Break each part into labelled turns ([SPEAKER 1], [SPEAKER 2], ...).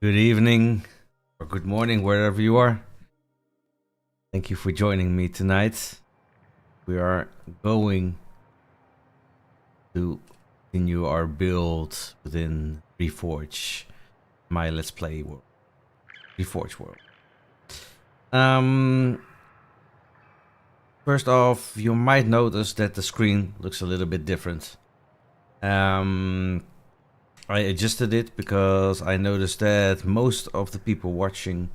[SPEAKER 1] Good evening or good morning, wherever you are. Thank you for joining me tonight. We are going to continue our build within Reforj, my Let's Play world. Reforj world. First off, you might notice that the screen looks a little bit different. I adjusted it because I noticed that most of the people watching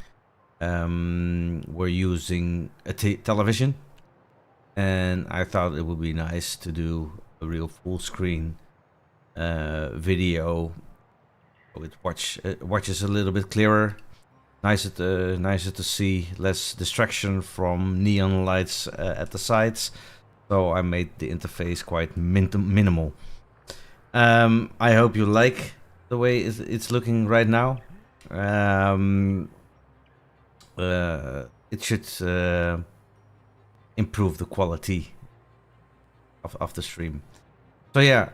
[SPEAKER 1] were using a television, and I thought it would be nice to do a real full screen video. It watches a little bit clearer, nicer to see, less distraction from neon lights at the sides. So I made the interface quite minimal. I hope you like the way it's looking right now. It should improve the quality of the stream. So yeah,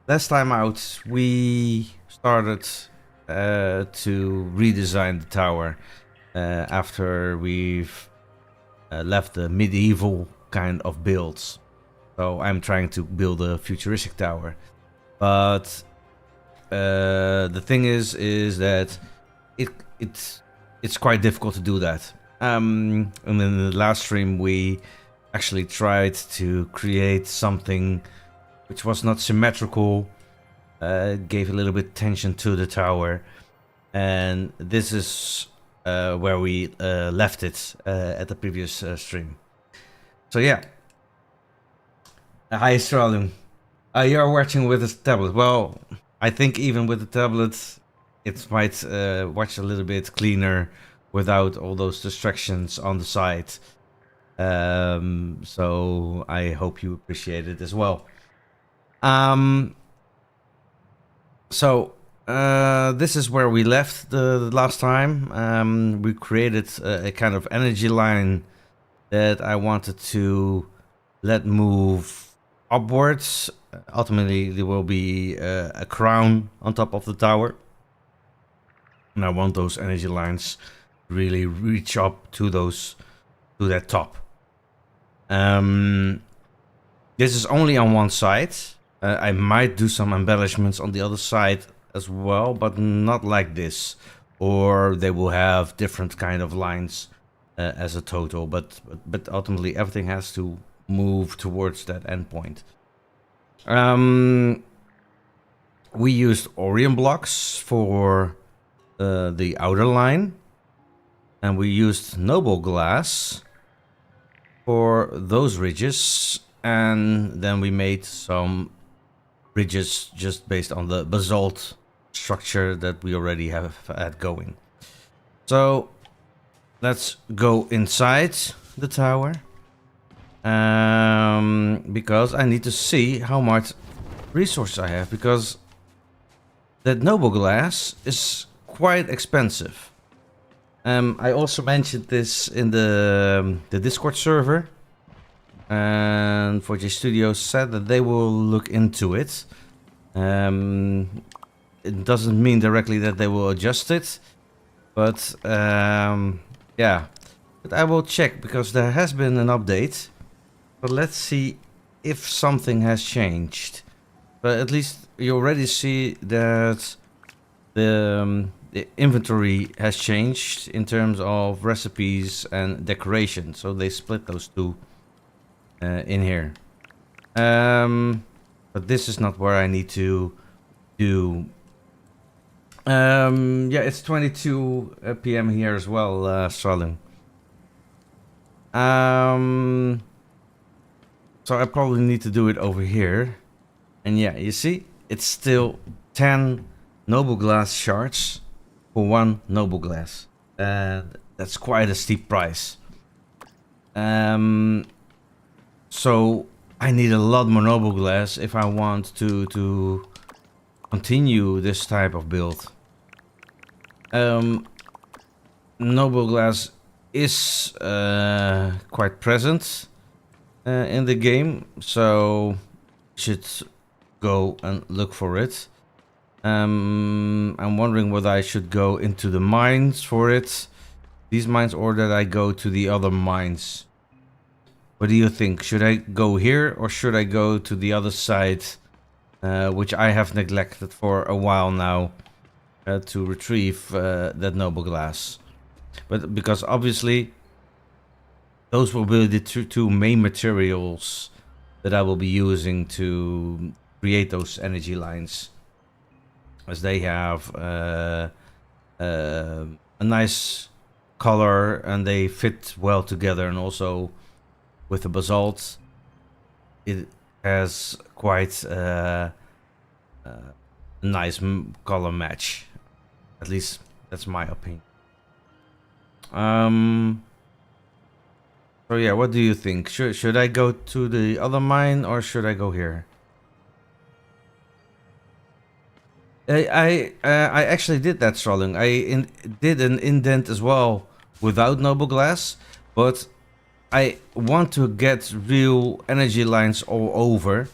[SPEAKER 1] last time out we started to redesign the tower after we've left the medieval kind of builds. So I'm trying to build a futuristic tower, but the thing is that it's quite difficult to do that. And in the last stream we actually tried to create something which was not symmetrical, gave a little bit tension to the tower, and this is where we left it at the previous stream. So yeah. Hi, Australian. You're watching with a tablet. Well, I think even with the tablet, it might watch a little bit cleaner without all those distractions on the side. So I hope you appreciate it as well. So this is where we left the last time. We created a kind of energy line that I wanted to let move upwards. Ultimately, there will be a crown on top of the tower, and I want those energy lines really reach up to that top. This is only on one side. I might do some embellishments on the other side as well, but not like this, or they will have different kind of lines as a total. But ultimately, everything has to move towards that endpoint. We used Orion blocks for the outer line, and we used noble glass for those ridges, and then we made some ridges just based on the basalt structure that we already have had going. So let's go inside the tower. Because I need to see how much resources I have, because that noble glass is quite expensive. I also mentioned this in the Discord server, and 4J Studios said that they will look into it. It doesn't mean directly that they will adjust it, but yeah, but I will check, because there has been an update. But let's see if something has changed. but at least you already see that the inventory has changed in terms of recipes and decoration. So they split those two in here. But this is not where I need to do. Yeah, it's 22 p.m. here as well, Starling. So I probably need to do it over here. And yeah, you see, it's still 10 noble glass shards for 1 noble glass. That's quite a steep price. So I need a lot more noble glass if I want to continue this type of build. Noble glass is quite present in the game, so should go and look for it. I'm wondering whether I should go into the mines for it, these mines, or that I go to the other mines. What do you think? Should I go here or should I go to the other side, which I have neglected for a while now, to retrieve that noble glass? But because obviously those will be the two main materials that I will be using to create those energy lines, as they have a nice color and they fit well together, and also with the basalt it has quite a nice color match. At least that's my opinion. So yeah, what do you think? Should I go to the other mine or should I go here? I actually did that, Strolling. I did an indent as well without noble glass, but I want to get real energy lines all over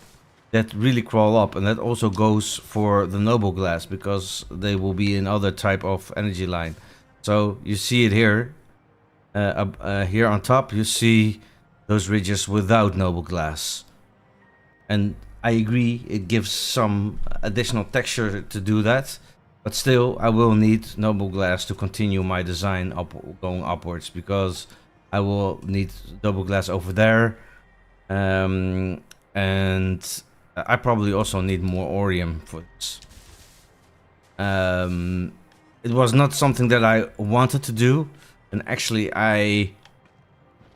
[SPEAKER 1] that really crawl up, and that also goes for the noble glass because they will be in other type of energy line. So you see it here. Here on top you see those ridges without noble glass, and I agree it gives some additional texture to do that, but still I will need noble glass to continue my design going upwards, because I will need noble glass over there, and I probably also need more Orium for this. It was not something that I wanted to do, and actually I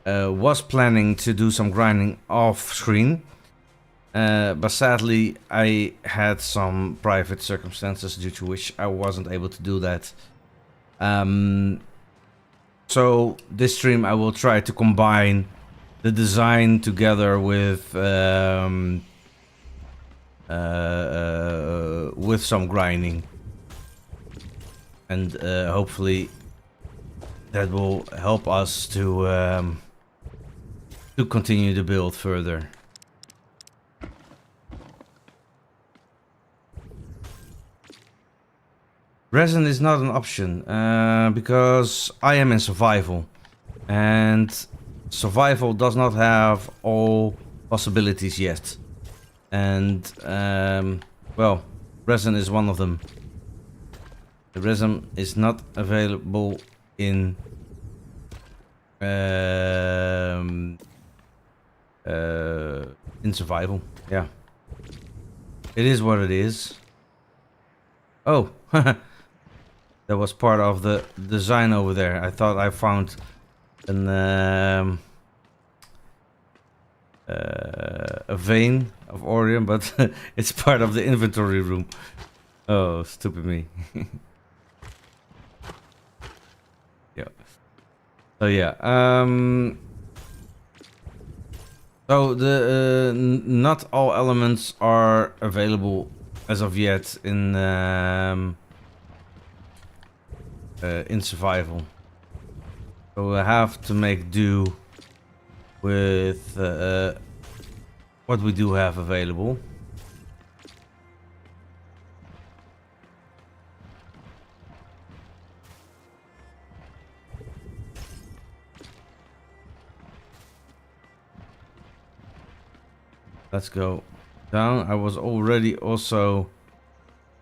[SPEAKER 1] was planning to do some grinding off screen, but sadly I had some private circumstances due to which I wasn't able to do that. So this stream I will try to combine the design together with some grinding, and hopefully that will help us to continue the build further. Resin is not an option because I am in survival, and survival does not have all possibilities yet, and well, resin is one of them. The resin is not available in survival. Yeah, it is what it is. Oh, that was part of the design over there. I thought I found an a vein of Orium, but it's part of the inventory room. Oh, stupid me. Yeah. So yeah. So the not all elements are available as of yet in survival. So we have to make do with what we do have available. Let's go down. I was already also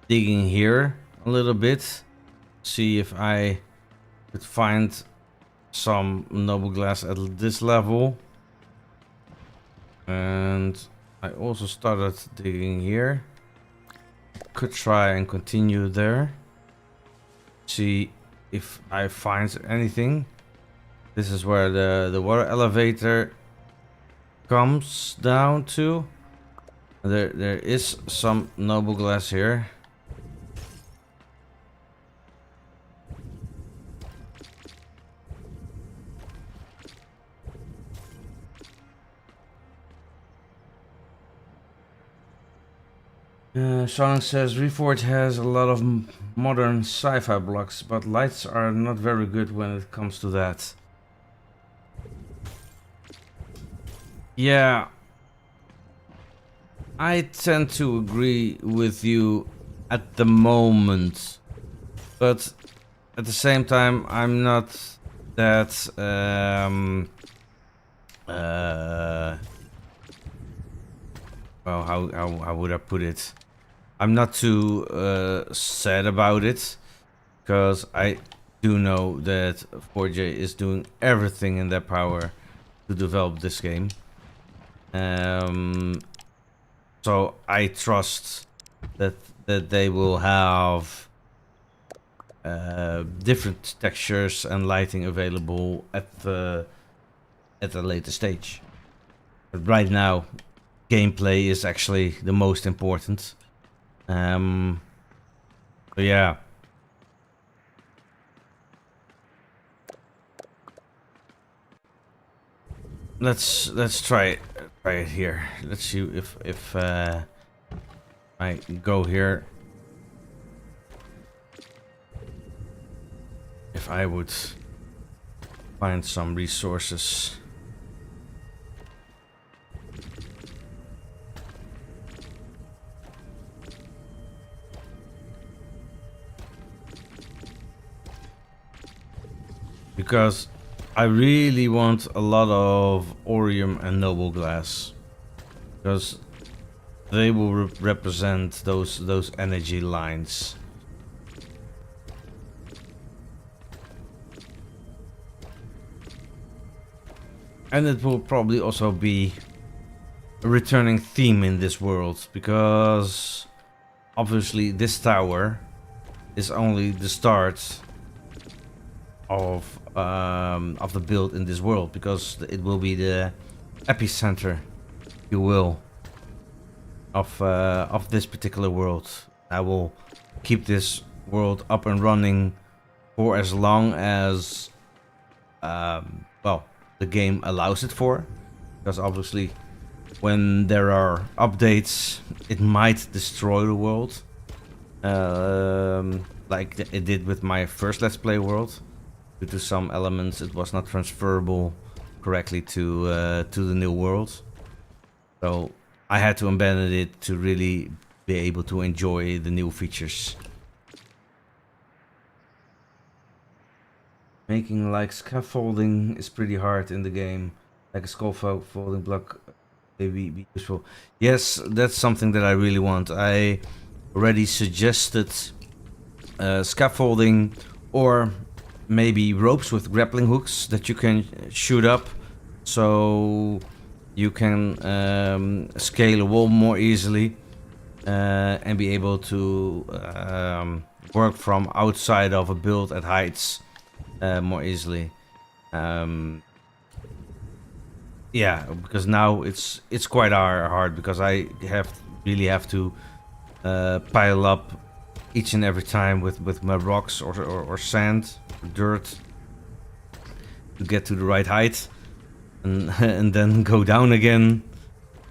[SPEAKER 1] digging here a little bit. See if I could find some noble glass at this level. And I also started digging here. Could try and continue there. See if I find anything. This is where the water elevator comes down to. There is some noble glass here. Sean says Reforj has a lot of modern sci-fi blocks, but lights are not very good when it comes to that. Yeah, I tend to agree with you at the moment, but at the same time, I'm not that well, how would I put it? I'm not too sad about it, because I do know that 4J is doing everything in their power to develop this game. So I trust that they will have different textures and lighting available at a later stage. But right now, gameplay is actually the most important. So yeah. Let's try it here. Let's see if I go here. If I would find some resources. Because I really want a lot of Orium and Noble Glass, because they will represent those energy lines. And it will probably also be a returning theme in this world, because obviously this tower is only the start of the build in this world, because it will be the epicenter, if you will, of this particular world. I will keep this world up and running for as long as well, the game allows it for, because obviously when there are updates it might destroy the world, like it did with my first Let's Play world. Due to some elements it was not transferable correctly to the new world, so I had to abandon it to really be able to enjoy the new features. Making like scaffolding is pretty hard in the game, like a scaffolding block may be useful. Yes, that's something that I really want. I already suggested scaffolding, or maybe ropes with grappling hooks that you can shoot up, so you can scale a wall more easily and be able to work from outside of a build at heights more easily. Yeah, because now it's quite hard, because I really have to pile up each and every time with my rocks or sand or dirt to get to the right height, and and then go down again.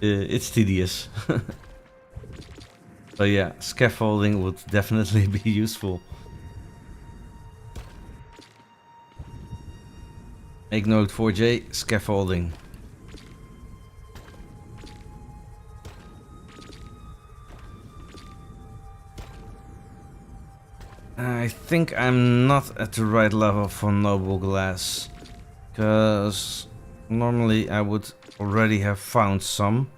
[SPEAKER 1] It's tedious. So yeah, scaffolding would definitely be useful. Make note 4J, scaffolding. I think I'm not at the right level for Noble Glass, because normally I would already have found some.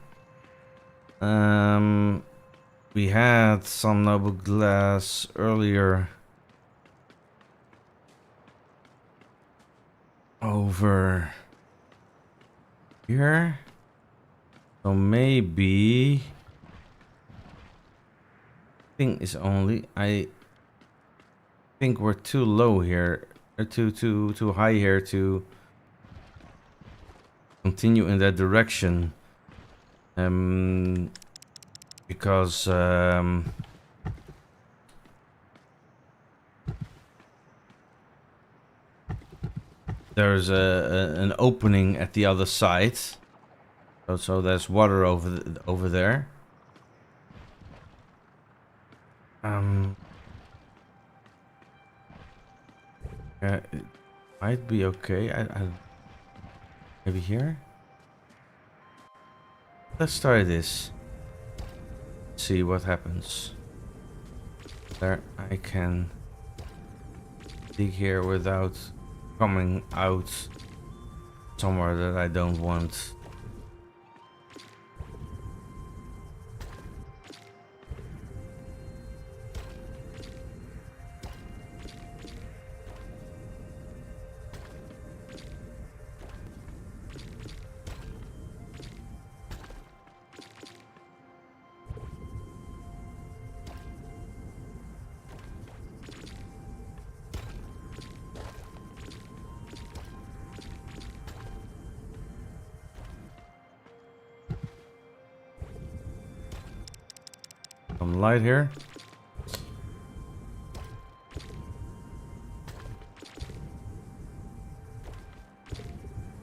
[SPEAKER 1] We had some noble glass earlier over here. So maybe thing is only I think we're too low here, too high here to continue in that direction. Because there's an opening at the other side. So there's water over there. Yeah, it might be okay. Maybe here. Let's try this. See what happens. There, I can dig here without coming out somewhere that I don't want. Some light here.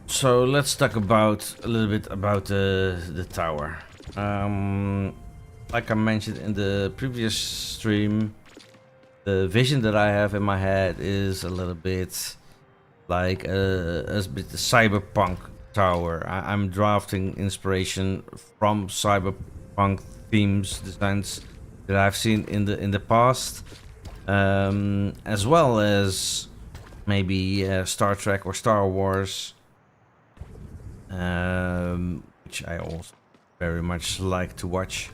[SPEAKER 1] So let's talk about a little bit about the tower. Like I mentioned in the previous stream, the vision that I have in my head is a little bit like a bit the cyberpunk tower. I'm drafting inspiration from cyberpunk themes, designs that I've seen in the past, as well as maybe Star Trek or Star Wars, which I also very much like to watch.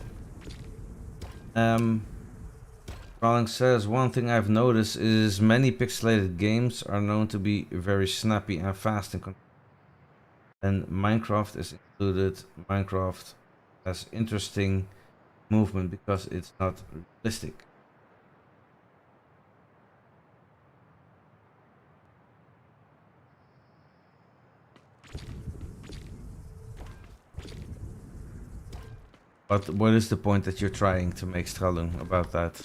[SPEAKER 1] Rawling says, one thing I've noticed is many pixelated games are known to be very snappy and fast and Minecraft is included. Minecraft has interesting movement because it's not realistic. But what is the point that you're trying to make, Stralung, about that?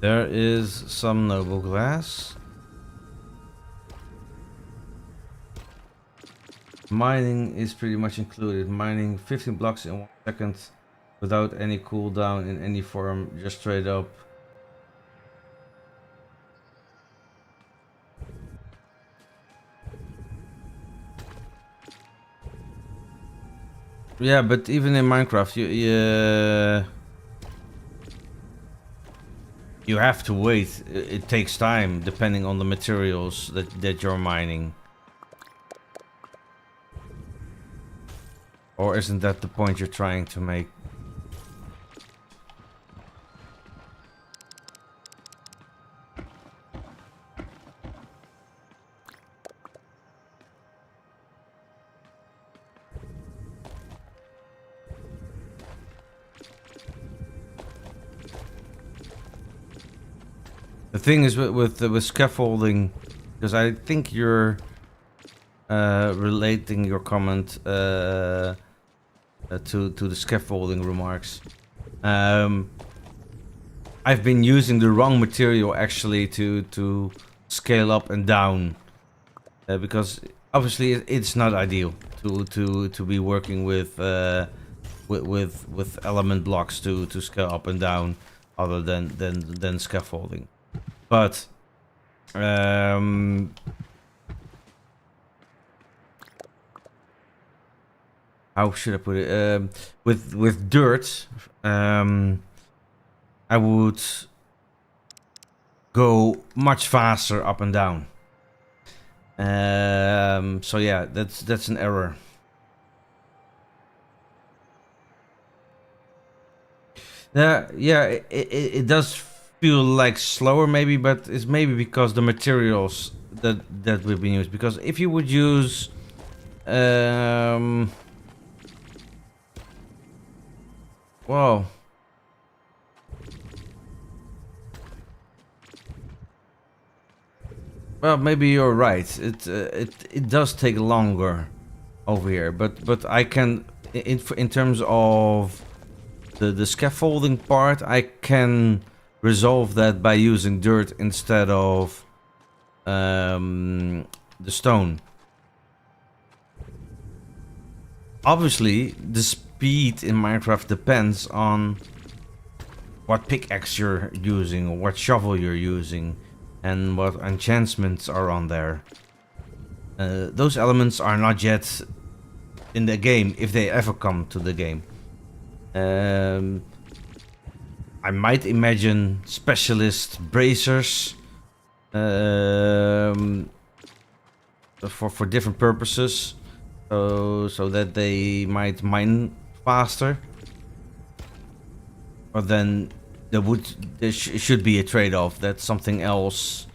[SPEAKER 1] There is some noble glass. Mining is pretty much included. Mining 15 blocks in 1 second without any cooldown in any form, just straight up. Yeah, but even in Minecraft, you have to wait. It takes time depending on the materials that you're mining. Or isn't that the point you're trying to make? The thing is with scaffolding, because I think you're relating your comment to the scaffolding remarks. I've been using the wrong material actually to scale up and down, because obviously it's not ideal to be working with element blocks to scale up and down, other than scaffolding. But Um, how should I put it? With dirt, I would go much faster up and down. So yeah, that's an error. Yeah, it does feel like slower maybe, but it's maybe because the materials that we've been used. Because if you would use well, maybe you're right. It does take longer over here, but I can in terms of the scaffolding part, I can resolve that by using dirt instead of the stone. Obviously, the speed in Minecraft depends on what pickaxe you're using, or what shovel you're using, and what enchantments are on there. Those elements are not yet in the game, if they ever come to the game. I might imagine specialist bracers for different purposes, so that they might mine faster. But then there should be a trade-off that something else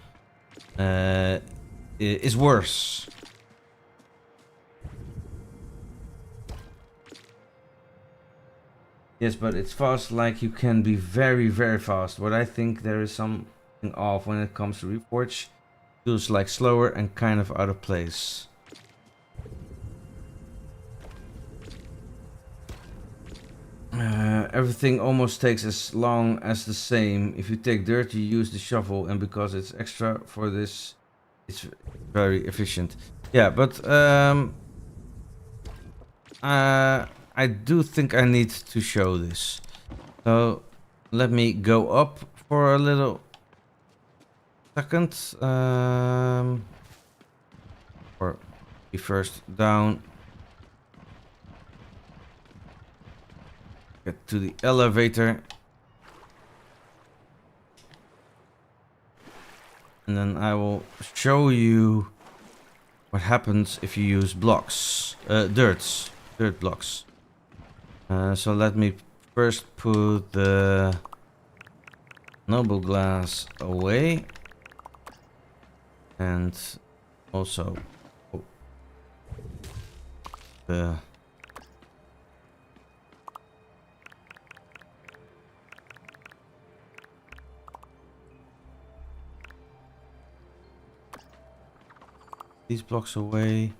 [SPEAKER 1] is worse. Yes, but it's fast, like you can be very, very fast. But I think there is something off when it comes to Reforj. Feels like slower and kind of out of place. Everything almost takes as long as the same. If you take dirt, you use the shovel, and because it's extra for this, it's very efficient. Yeah, but I do think I need to show this. So let me go up for a little second. Or be first down. Get to the elevator. And then I will show you what happens if you use blocks. Dirt blocks. So let me first put the noble glass away. And also the these blocks away.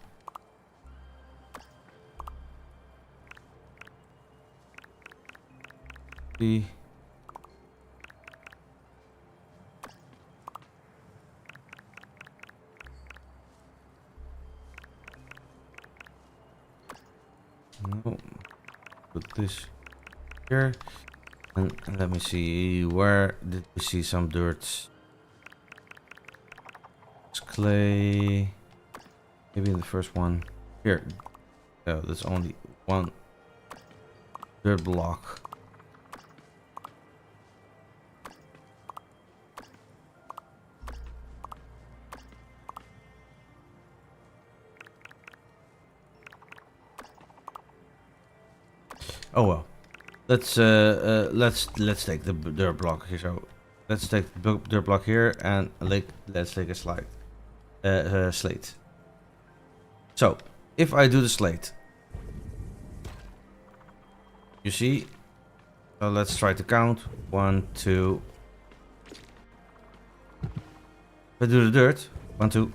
[SPEAKER 1] See. No. Put this here. And let me see, where did we see some dirt? It's clay. Maybe in the first one. Here. Oh, there's only one dirt block. Oh well. Let's take the dirt block here. So let's take the dirt block here, and let's take a slate. So if I do the slate, you see. So let's try to count. 1, 2. If I do the dirt, 1, 2.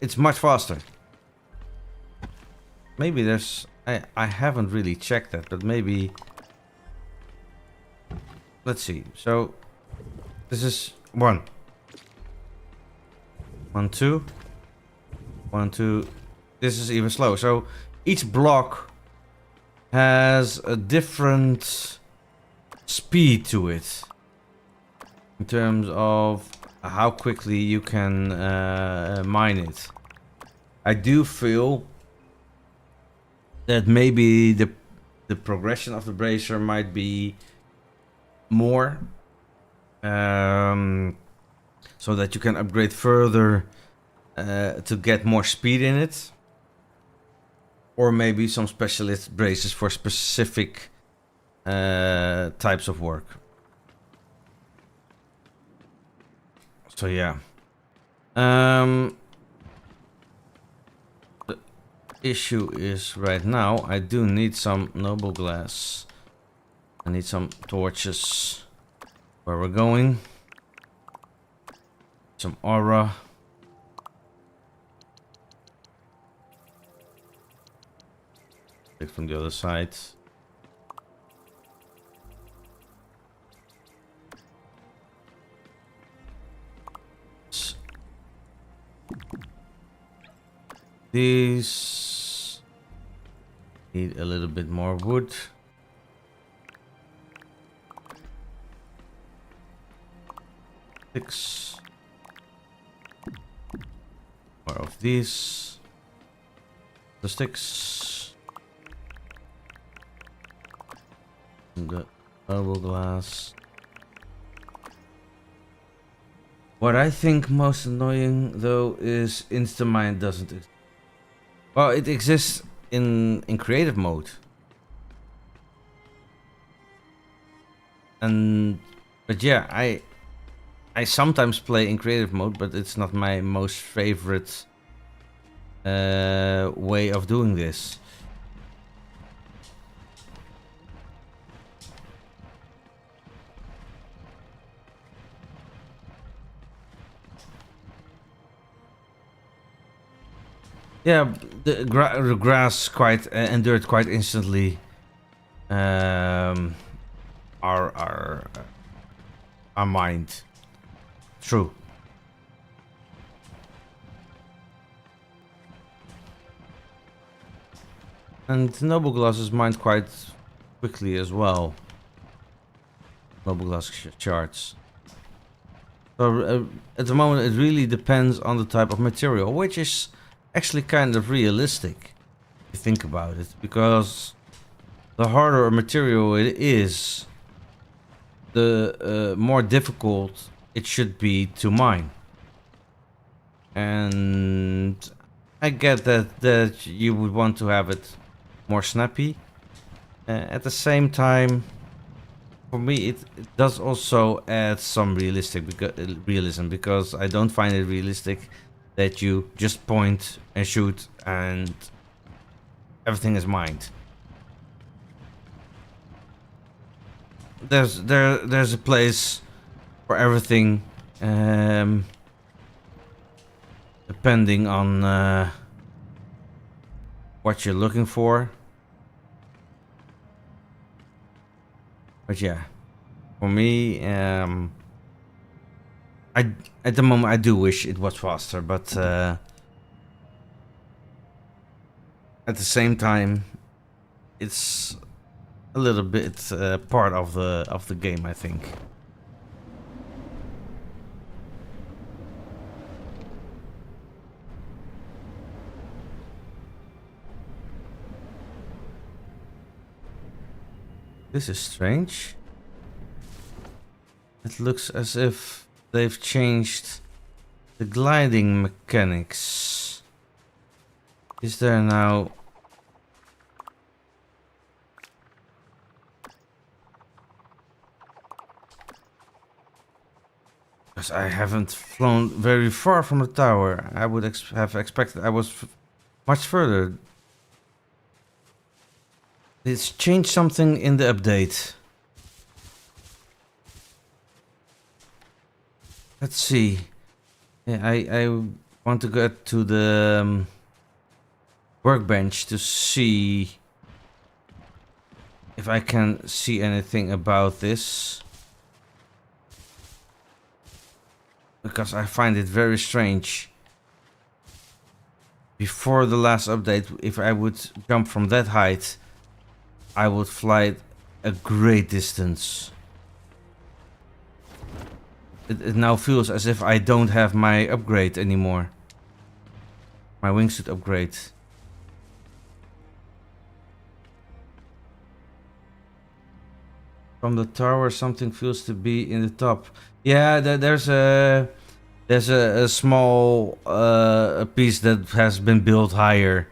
[SPEAKER 1] It's much faster. Maybe there's... I haven't really checked that, but maybe... Let's see. So, this is 1. 1, 2. 1, 2. This is even slow. So, each block has a different speed to it. in terms of how quickly you can mine it. I do feel that maybe the progression of the bracer might be more, so that you can upgrade further to get more speed in it, or maybe some specialist braces for specific types of work. So yeah, the issue is right now I do need some noble glass. I need some torches. Where we're going. Some aura. Take from the other side. These need a little bit more wood. Six more of these. The sticks. And the noble glass. What I think most annoying though is Instamine doesn't exist. Well, it exists in creative mode. But yeah, I sometimes play in creative mode, but it's not my most favorite way of doing this. Yeah, the grass quite endured quite instantly. Our mind. True. And noble glass is mined quite quickly as well. Noble glass shards. So at the moment it really depends on the type of material, which is actually kind of realistic if you think about it, because the harder a material it is, the more difficult it should be to mine. And I get that you would want to have it more snappy. At the same time, for me it does also add some realism, because I don't find it realistic that you just point and shoot and everything is mined. There's a place for everything, depending on what you're looking for. But yeah, for me, at the moment I do wish it was faster, but at the same time, it's a little bit part of the game, I think. This is strange. It looks as if they've changed the gliding mechanics. Is there now... Because I haven't flown very far from the tower. I would have expected I was much further. It's changed something in the update. Let's see. Yeah, I want to get to the workbench to see if I can see anything about this, because I find it very strange. Before the last update, if I would jump from that height, I would fly a great distance. it now feels as if I don't have my upgrade anymore. My wingsuit upgrade. From the tower, something feels to be in the top. Yeah, there's a small piece that has been built higher,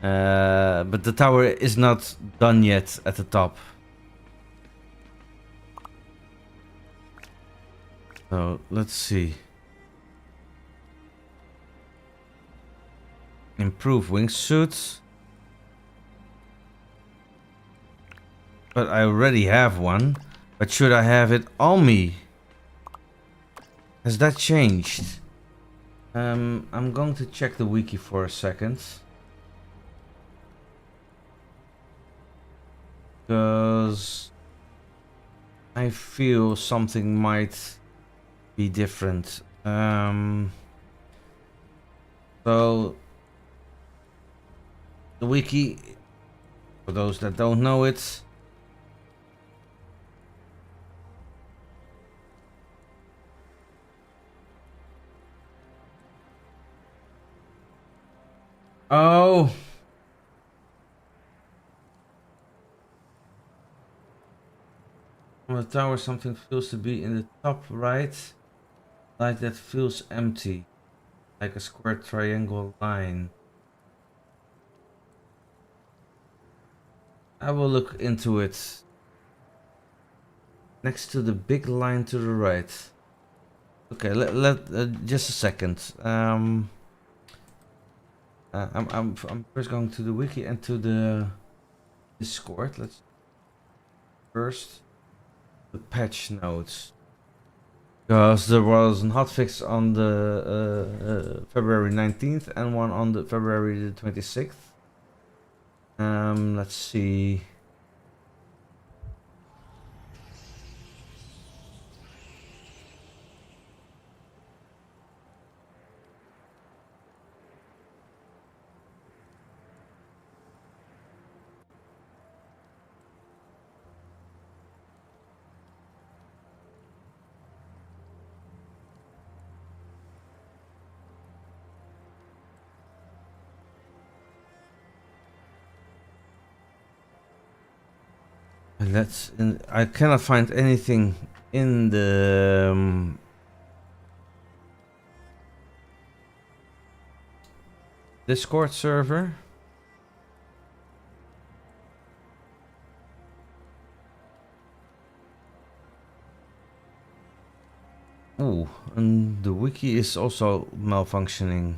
[SPEAKER 1] but the tower is not done yet at the top. So let's see. Improve wingsuit. But I already have one. But should I have it on me? Has that changed? I'm going to check the wiki for a second. Because I feel something might be different. So the wiki, for those that don't know it, oh, on the tower something feels to be in the top right, like that feels empty, like a square triangle line. I will look into it. Next to the big line to the right. Okay, just a second. I'm first going to the wiki and to the Discord. Let's first the patch notes, because there was a hotfix on the February 19th and one on the February the 26th. Let's see. I cannot find anything in the Discord server. Oh, and the wiki is also malfunctioning.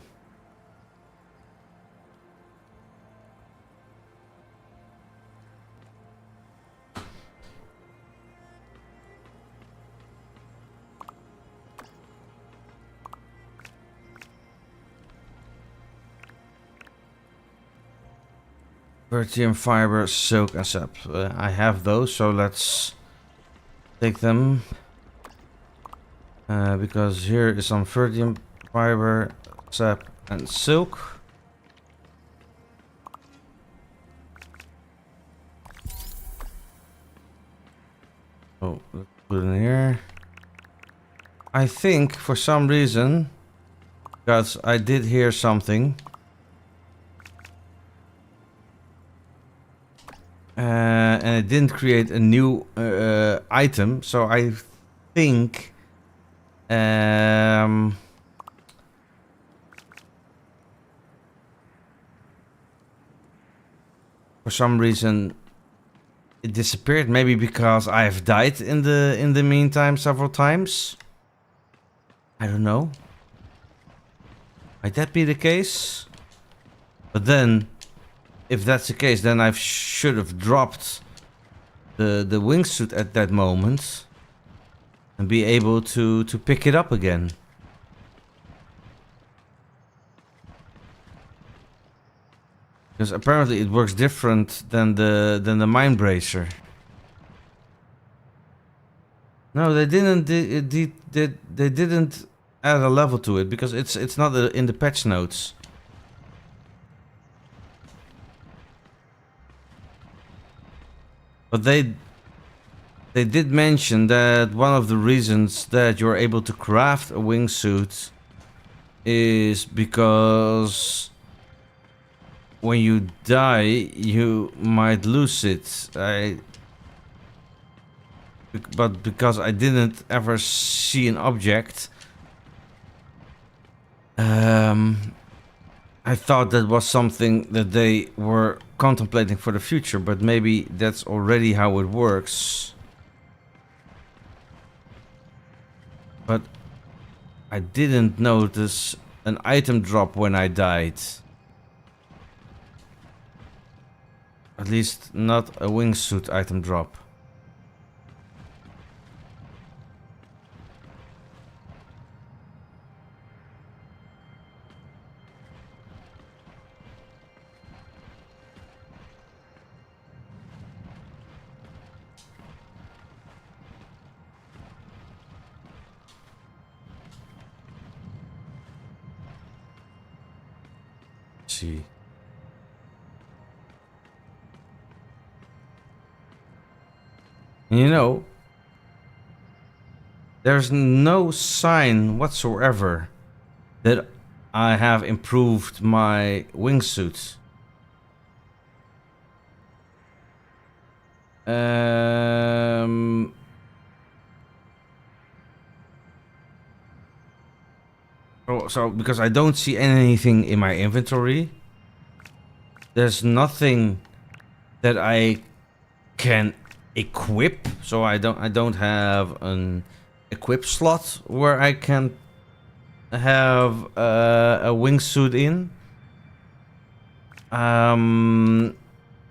[SPEAKER 1] Vertium fiber, silk, and sap. I have those, so let's take them. Because here is some vertium fiber, sap, and silk. Oh, let's put it in here. I think for some reason, because I did hear something. And it didn't create a new item, so I think for some reason it disappeared. Maybe because I've died in the meantime several times. I don't know. Might that be the case? But then, if that's the case, then I should have dropped the wingsuit at that moment and be able to pick it up again. Because apparently it works different than the mind bracer. No, they didn't. They didn't add a level to it because it's not in the patch notes. But they did mention that one of the reasons that you're able to craft a wingsuit is because when you die, you might lose it. But because I didn't ever see an object, I thought that was something that they were contemplating for the future, but maybe that's already how it works. But I didn't notice an item drop when I died. At least not a wingsuit item drop. See. You know, there's no sign whatsoever that I have improved my wingsuit. So because I don't see anything in my inventory, there's nothing that I can equip. So I don't have an equip slot where I can have a wingsuit in.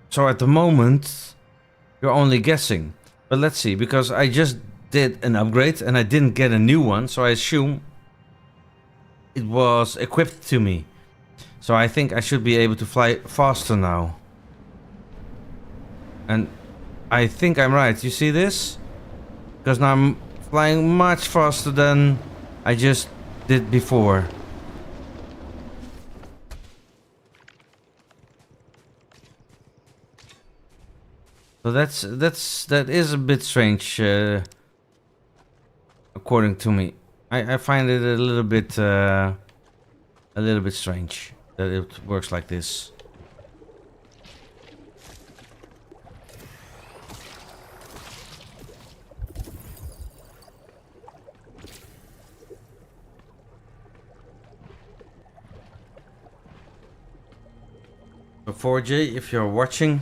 [SPEAKER 1] So at the moment, you're only guessing. But let's see, because I just did an upgrade and I didn't get a new one, so I assume it was equipped to me. So I think I should be able to fly faster now. And I think I'm right. You see this? Because now I'm flying much faster than I just did before. So that is a bit strange, according to me. I find it a little bit strange that it works like this. Reforj, if you're watching,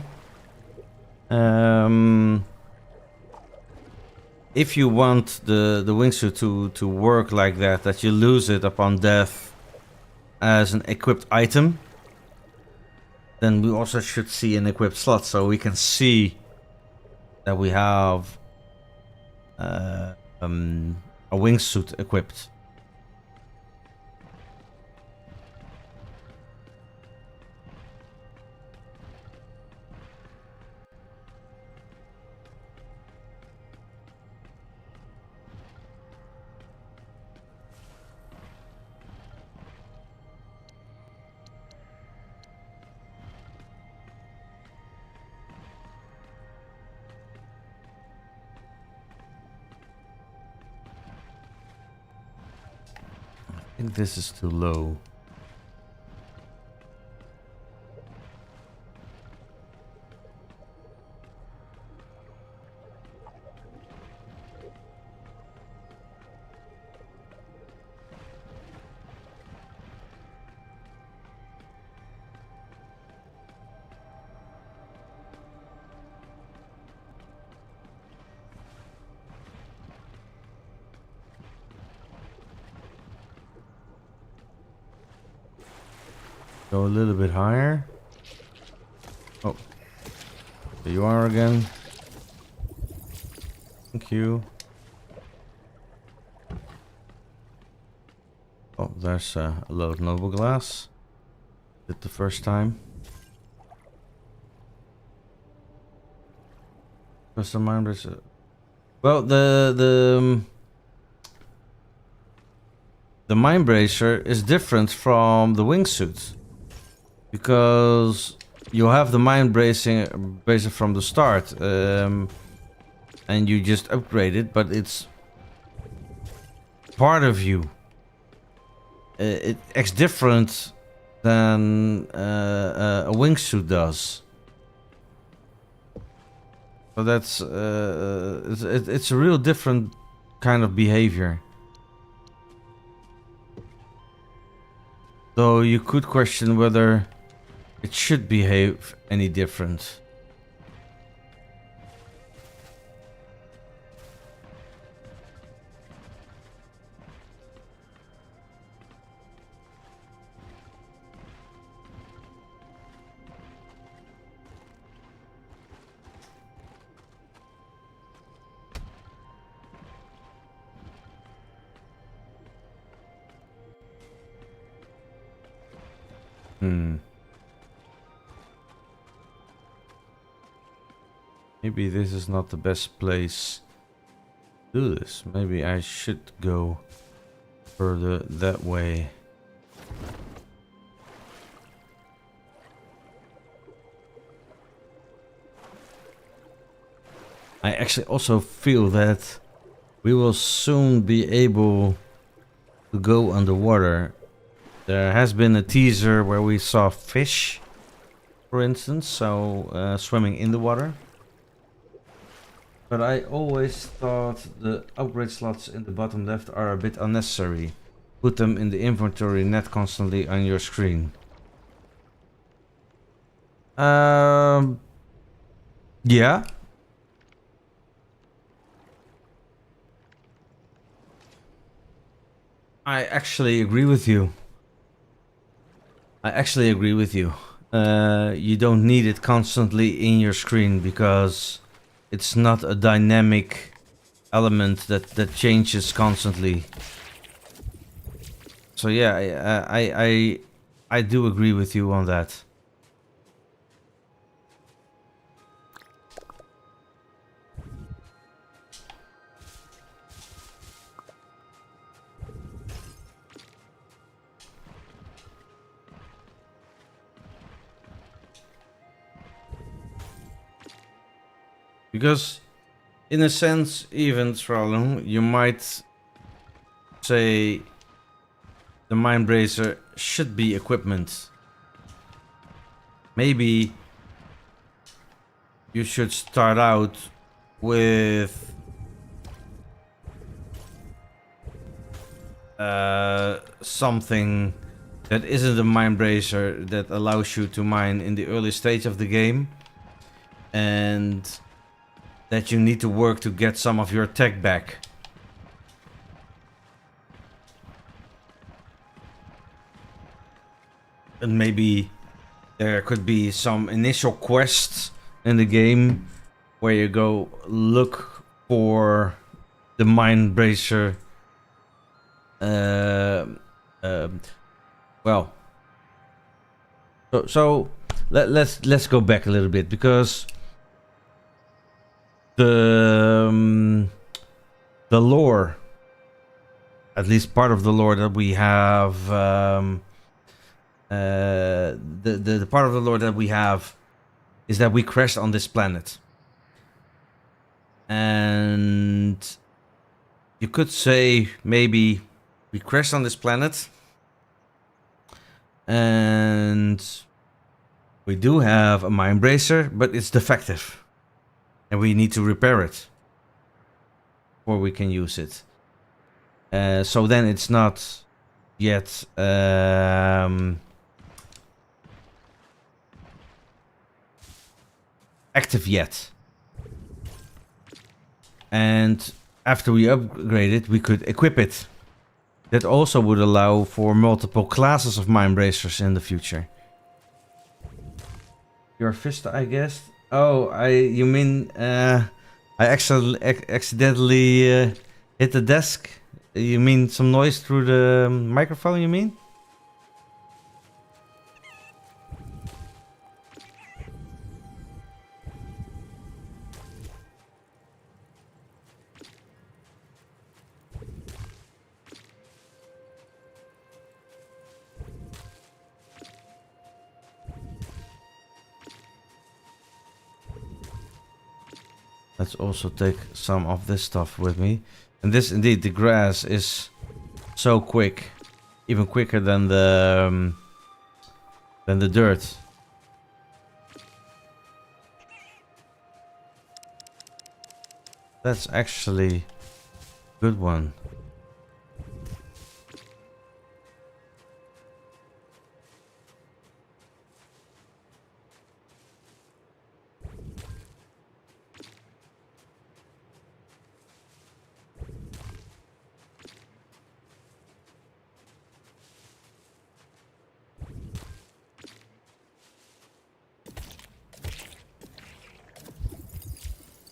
[SPEAKER 1] if you want the wingsuit to work like that you lose it upon death as an equipped item, then we also should see an equipped slot so we can see that we have a wingsuit equipped. I think this is too low. Go a little bit higher. Oh, there you are again. Thank you. Oh, there's a load noble glass. Did the first time. Custom mine bracer. Well, the mine bracer is different from the wingsuit. Because you have the bracer from the start. and you just upgrade it, but it's part of you. It acts different than a wingsuit does. So that's it's a real different kind of behavior. Though you could question whether it should behave any different. Maybe this is not the best place to do this. Maybe I should go further that way. I actually also feel that we will soon be able to go underwater. There has been a teaser where we saw fish, for instance, so swimming in the water. But I always thought the upgrade slots in the bottom left are a bit unnecessary. Put them in the inventory, not constantly on your screen. Yeah. I actually agree with you. You don't need it constantly in your screen because it's not a dynamic element that changes constantly. So yeah, I do agree with you on that. Because, in a sense, even Trallum, you might say the Mind Bracer should be equipment. Maybe you should start out with something that isn't a Mind Bracer that allows you to mine in the early stage of the game, and that you need to work to get some of your tech back. And maybe there could be some initial quests in the game where you go look for the Mind Bracer. Well, so let's go back a little bit, because the lore, at least part of the lore that we have, the part of the lore that we have is that we crashed on this planet, and you could say maybe we crashed on this planet and we do have a Mind Bracer, but it's defective and we need to repair it before we can use it. So then it's not yet active yet. And after we upgrade it, we could equip it. That also would allow for multiple classes of Mind Bracers in the future. Your fist, I guess. Oh, you mean I accidentally hit the desk? You mean some noise through the microphone, you mean? Let's also take some of this stuff with me. And this, indeed, the grass is so quick, even quicker than the dirt. That's actually a good one.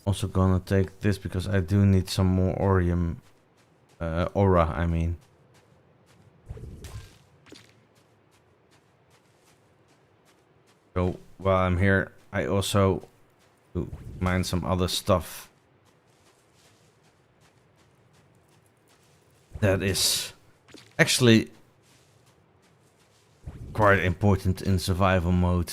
[SPEAKER 1] Also gonna take this because I do need some more aura, I mean. So while I'm here, I also do mine some other stuff that is actually quite important in survival mode.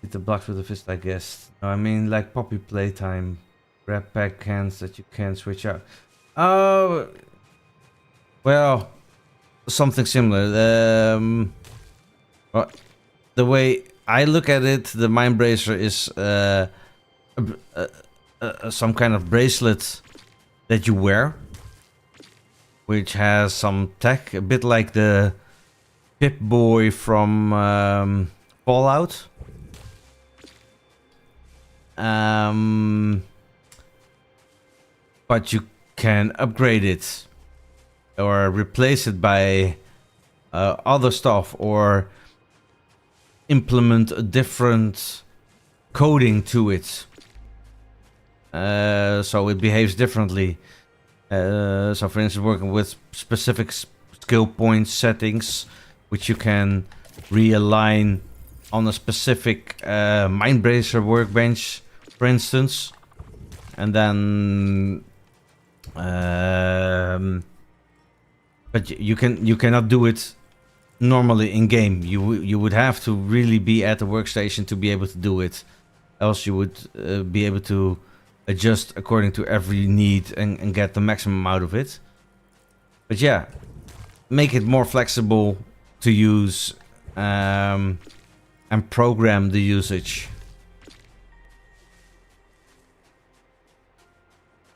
[SPEAKER 1] Hit the blocks with a fist, I guess. No, I mean like poppy playtime. Grab pack cans that you can switch out. Oh, well, something similar. Well, the way I look at it, the Mind Bracer is some kind of bracelet that you wear, which has some tech, a bit like the Pip-Boy from Fallout. But you can upgrade it or replace it by other stuff, or implement a different coding to it, so it behaves differently. So for instance, working with specific skill point settings, which you can realign on a specific Mind Bracer workbench, for instance, and then but you cannot do it normally in game. You would have to really be at the workstation to be able to do it, else you would be able to adjust according to every need and get the maximum out of it. But yeah, make it more flexible to use, and program the usage.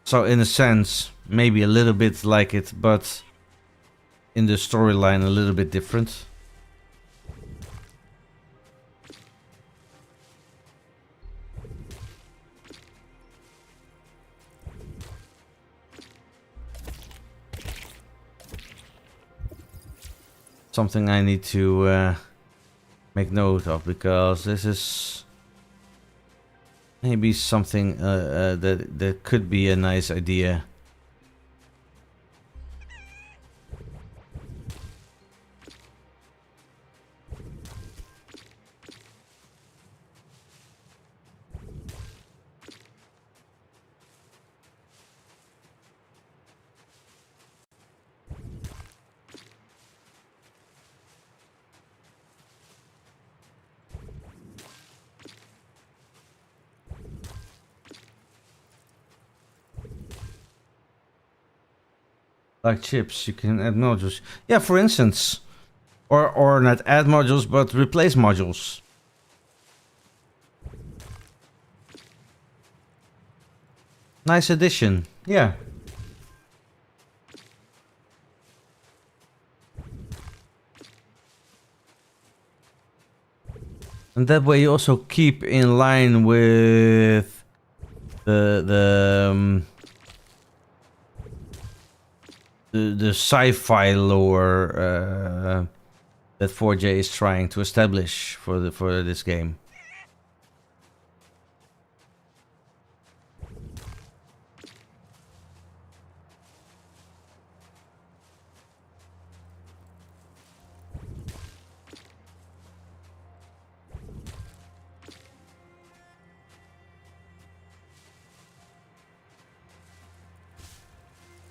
[SPEAKER 1] So in a sense, maybe a little bit like it, but in the storyline a little bit different. Something I need to make note of, because this is maybe something that could be a nice idea. Like chips, you can add modules. Yeah, for instance. Or not add modules, but replace modules. Nice addition. Yeah. And that way you also keep in line with the sci-fi lore that 4J is trying to establish for this game.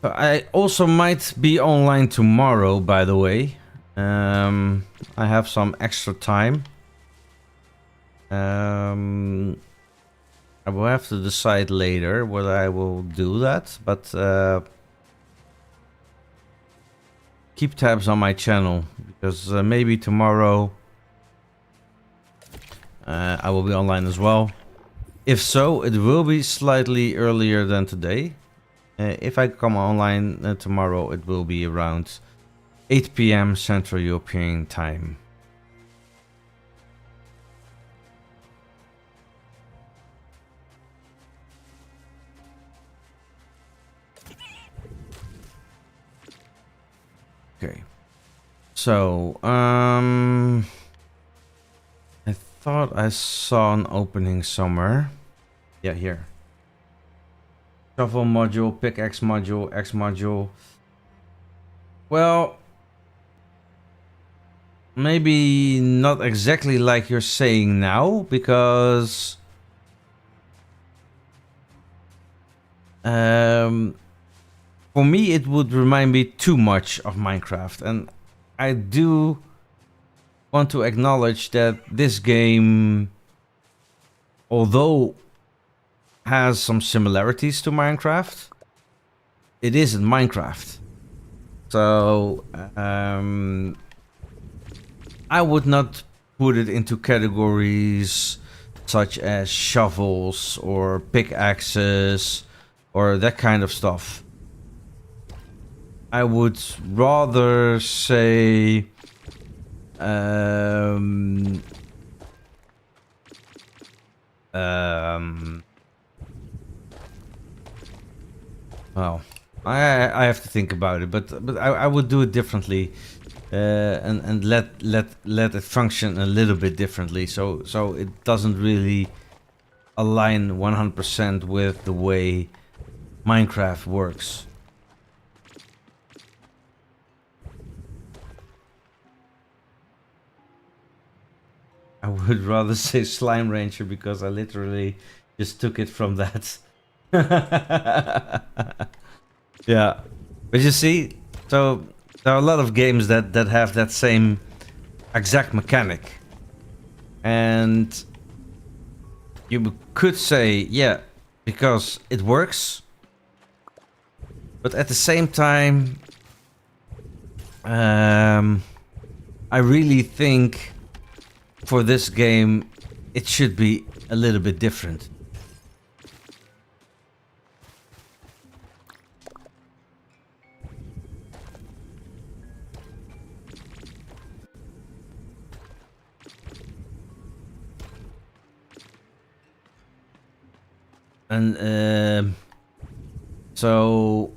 [SPEAKER 1] I also might be online tomorrow, by the way. I have some extra time. I will have to decide later whether I will do that, but keep tabs on my channel, because maybe tomorrow I will be online as well. If so, it will be slightly earlier than today. If I come online tomorrow, it will be around 8 p.m. Central European Time. Okay. So, I thought I saw an opening somewhere. Yeah, here. Shuffle module, pickaxe module, X module. Well, maybe not exactly like you're saying now, because for me it would remind me too much of Minecraft, and I do want to acknowledge that this game, although has some similarities to Minecraft, it isn't Minecraft. So I would not put it into categories such as shovels or pickaxes or that kind of stuff. I would rather say well, I have to think about it, but I would do it differently, and let it function a little bit differently, so it doesn't really align 100% with the way Minecraft works. I would rather say Slime Ranger because I literally just took it from that. Yeah, but you see, so there are a lot of games that have that same exact mechanic, and you could say, yeah, because it works, but at the same time, I really think for this game it should be a little bit different. And so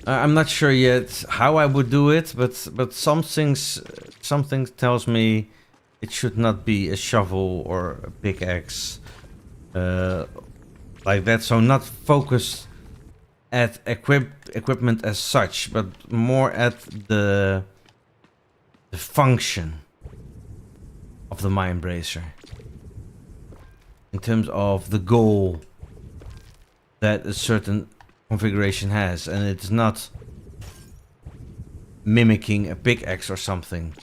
[SPEAKER 1] I'm not sure yet how I would do it, but something tells me it should not be a shovel or a pickaxe like that. So not focused at equipment as such, but more at the function of the Mind Bracer in terms of the goal that a certain configuration has, and it's not mimicking a pickaxe or something.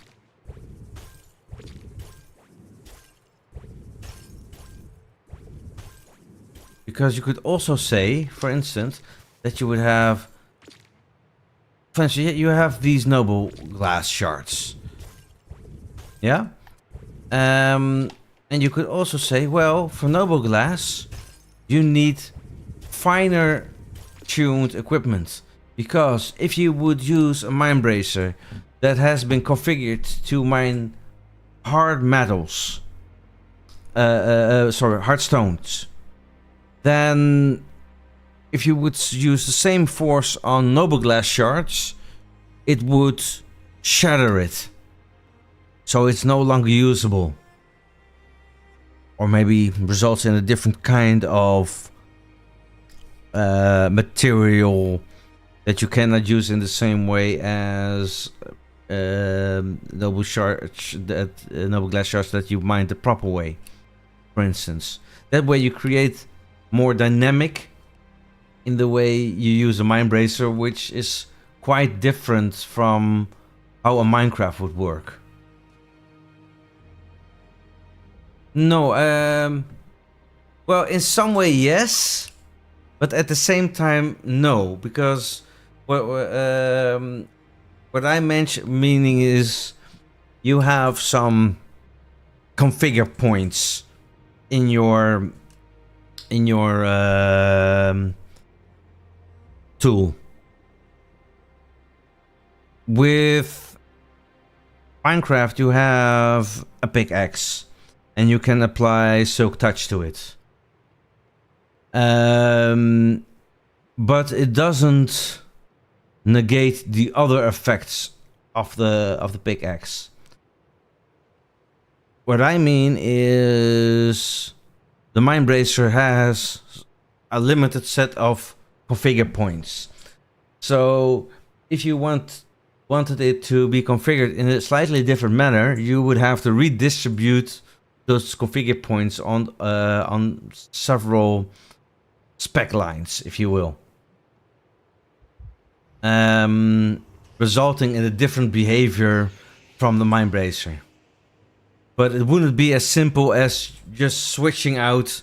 [SPEAKER 1] Because you could also say, for instance, that you would have, for instance, you have these noble glass shards. Yeah? And you could also say, well, for noble glass, you need finer tuned equipment, because if you would use a mine bracer that has been configured to mine hard metals, hard stones, then if you would use the same force on noble glass shards, it would shatter it, so it's no longer usable, or maybe results in a different kind of material that you cannot use in the same way as noble glass shards that you mine the proper way, for instance. That way you create more dynamic in the way you use a mind bracer, which is quite different from how a Minecraft would work. No, well, in some way, yes, but at the same time, no, because what I meaning is you have some configure points in your tool. With Minecraft, you have a pickaxe, and you can apply Silk Touch to it. But it doesn't negate the other effects of the pickaxe. What I mean is the Mind Bracer has a limited set of configure points. So if you wanted it to be configured in a slightly different manner, you would have to redistribute those configure points on several spec lines, if you will, resulting in a different behavior from the Mind Bracer. But it wouldn't be as simple as just switching out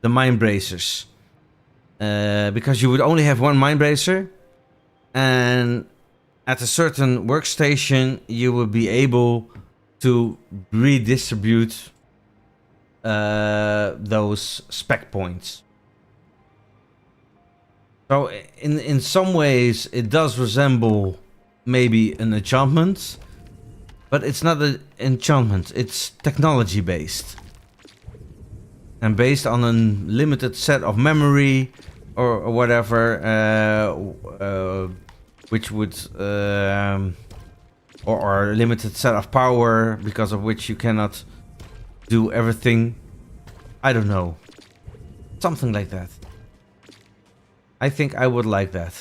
[SPEAKER 1] the Mind Bracers, because you would only have one Mind Bracer, and at a certain workstation you would be able to redistribute those spec points. So in some ways it does resemble maybe an enchantment, but it's not an enchantment, it's technology based. And based on a limited set of memory or whatever, which would or a limited set of power, because of which you cannot do everything. I don't know. Something like that. I think I would like that.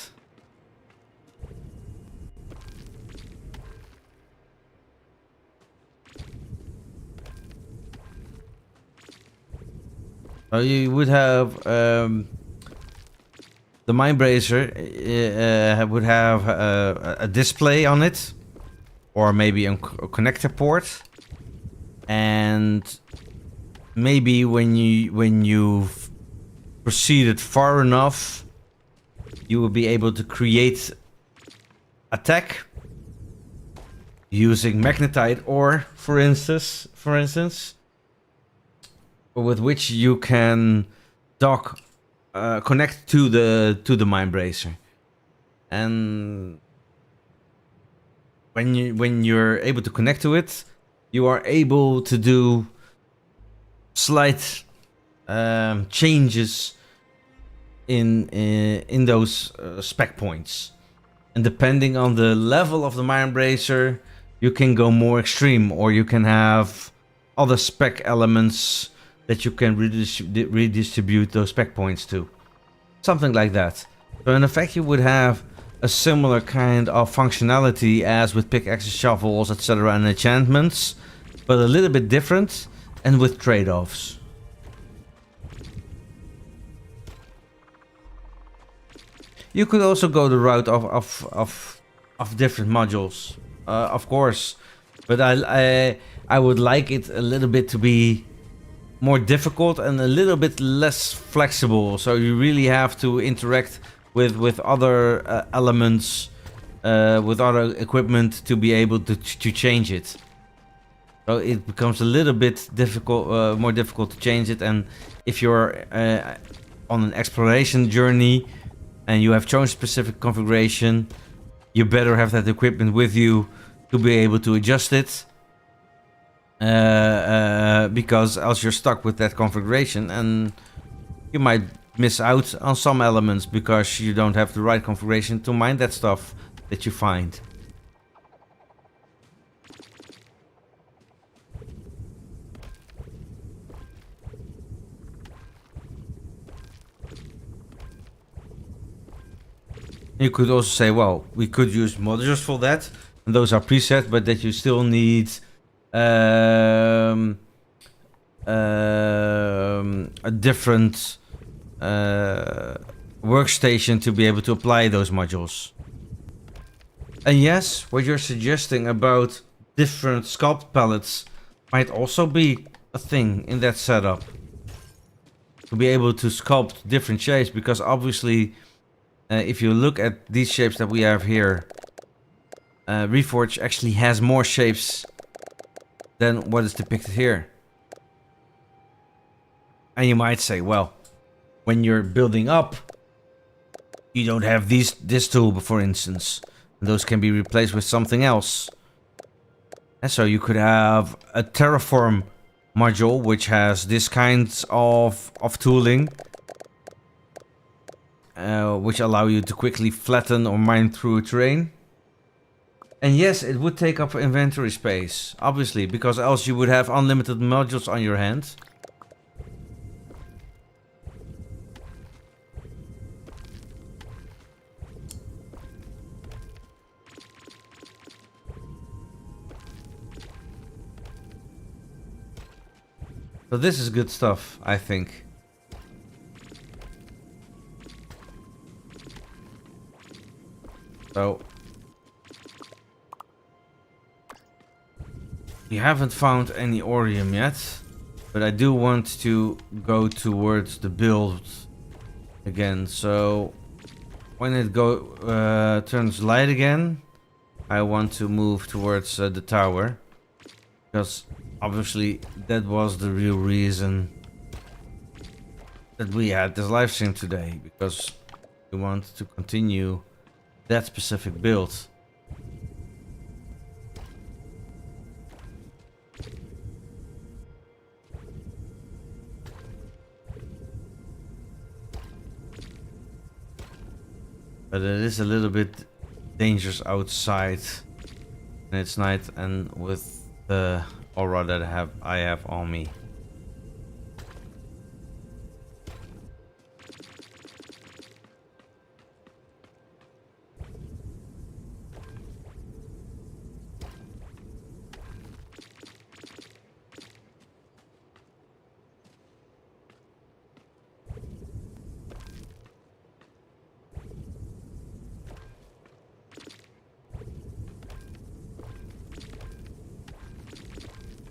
[SPEAKER 1] So you would have the Mind Bracer would have a display on it, or maybe a connector port, and maybe when you've proceeded far enough, you will be able to create a tech using magnetite ore, for instance, with which you can connect to the Mind Bracer. And when you're able to connect to it, you are able to do slight changes in those spec points, and depending on the level of the Mind Bracer, you can go more extreme, or you can have other spec elements that you can redistribute those spec points to, something like that. So in effect, you would have a similar kind of functionality as with pickaxes, shovels, etc., and enchantments, but a little bit different and with trade-offs. You could also go the route of different modules, of course, but I would like it a little bit to be more difficult and a little bit less flexible. So you really have to interact with other elements, with other equipment to be able to change it. So it becomes a little bit difficult, more difficult to change it. And if you're on an exploration journey and you have chosen specific configuration, you better have that equipment with you to be able to adjust it, because else you're stuck with that configuration and you might miss out on some elements because you don't have the right configuration to mine that stuff that you find. You could also say, well, we could use modules for that, and those are preset, but that you still need a different workstation to be able to apply those modules. And yes, what you're suggesting about different sculpt palettes might also be a thing in that setup. To be able to sculpt different shapes, because obviously if you look at these shapes that we have here, Reforj actually has more shapes than what is depicted here. And you might say, well, when you're building up, you don't have this tool, for instance. And those can be replaced with something else. And so you could have a terraform module which has this kind of tooling, which allow you to quickly flatten or mine through a terrain. And yes, it would take up inventory space, obviously, because else you would have unlimited modules on your hand. So this is good stuff, I think. So we haven't found any Orium yet, but I do want to go towards the build again. So when it turns light again, I want to move towards the tower, because obviously that was the real reason that we had this live stream today, because we want to continue that specific build. But it is a little bit dangerous outside, and it's night, and with the aura that I have on me.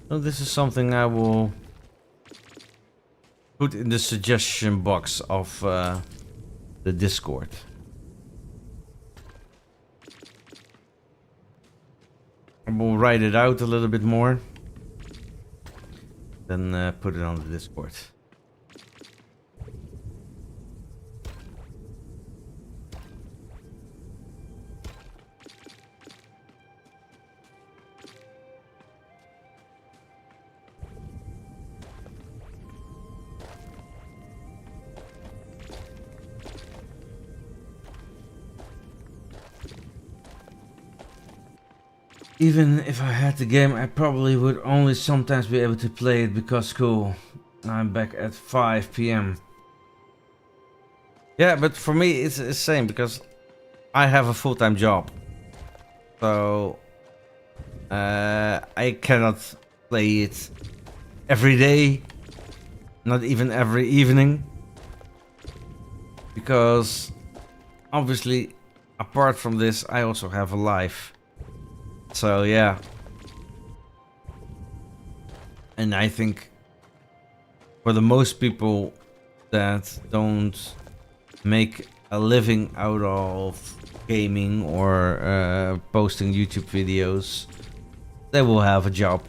[SPEAKER 1] So this is something I will put in the suggestion box of the Discord. I will write it out a little bit more, then put it on the Discord. Even if I had the game, I probably would only sometimes be able to play it because school. I'm back at 5 p.m. Yeah, but for me it's the same, because I have a full-time job. So I cannot play it every day, not even every evening, because obviously apart from this I also have a life. So yeah, and I think for the most people that don't make a living out of gaming or posting YouTube videos, they will have a job.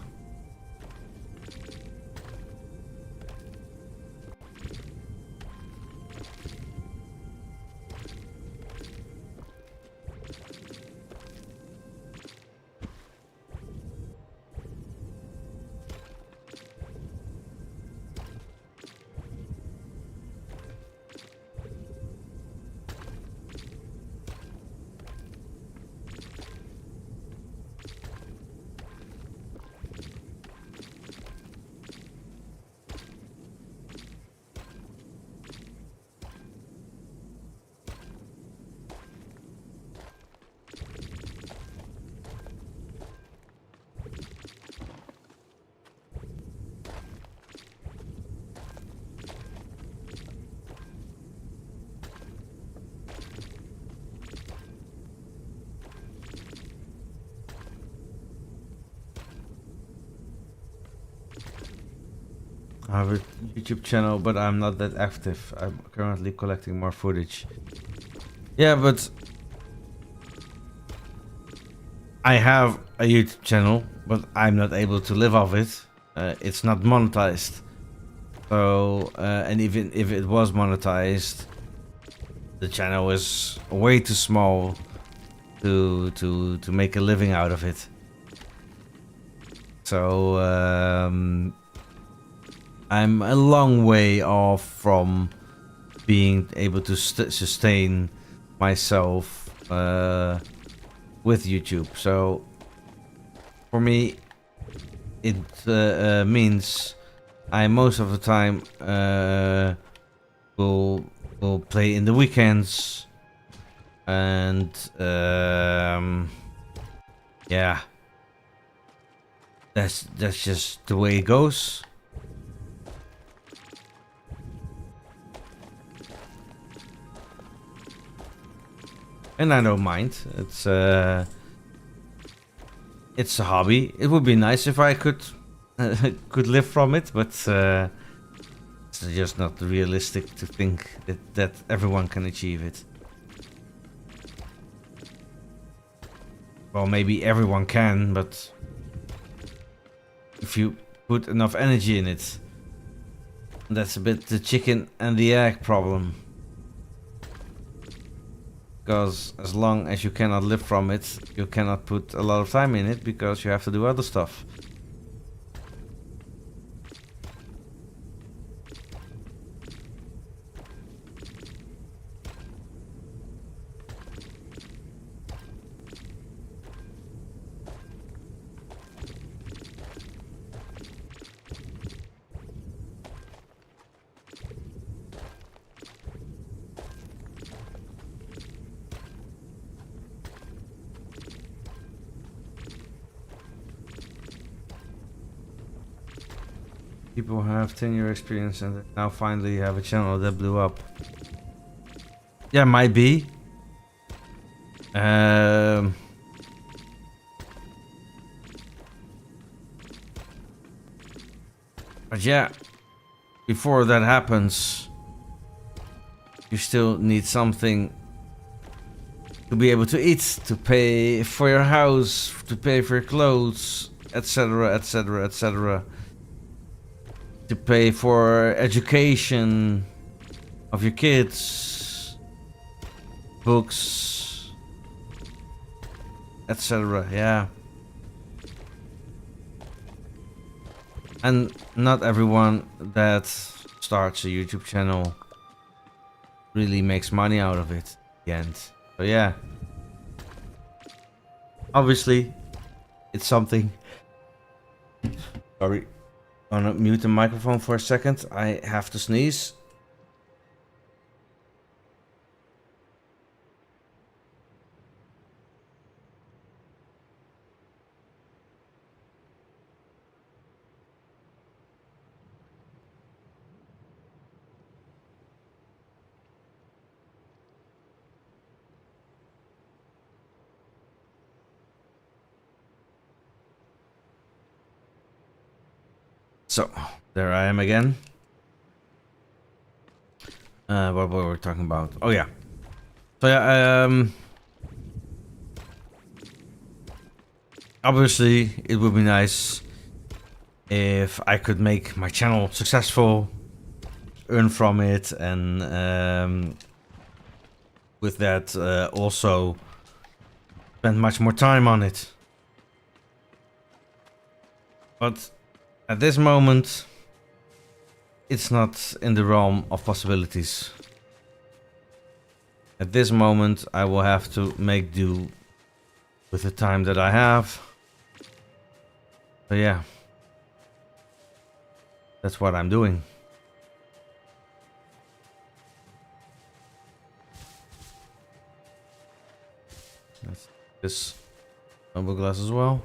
[SPEAKER 1] I have a YouTube channel, but I'm not that active. I'm currently collecting more footage. Yeah, but I have a YouTube channel, but I'm not able to live off it. It's not monetized. So, and even if it was monetized, the channel is way too small to make a living out of it. So, I'm a long way off from being able to sustain myself with YouTube. So for me, it means I most of the time will play in the weekends, and yeah, that's just the way it goes. And I don't mind. It's a hobby. It would be nice if I could could live from it, but it's just not realistic to think that everyone can achieve it. Well, maybe everyone can, but if you put enough energy in it, that's a bit the chicken and the egg problem. Because as long as you cannot live from it, you cannot put a lot of time in it because you have to do other stuff. People have 10-year experience and now finally have a channel that blew up. Yeah, might be. But yeah, before that happens, you still need something to be able to eat, to pay for your house, to pay for your clothes, etc., etc., etc. To pay for education of your kids, books, etc. Yeah. And not everyone that starts a YouTube channel really makes money out of it at the end. So yeah. Obviously, it's something. Sorry. I'm gonna mute the microphone for a second. I have to sneeze. So, there I am again. What were we talking about? Oh yeah. So yeah, obviously it would be nice if I could make my channel successful, earn from it, and with that also spend much more time on it. But at this moment, it's not in the realm of possibilities. At this moment, I will have to make do with the time that I have. So yeah, that's what I'm doing. That's this notebook glass as well.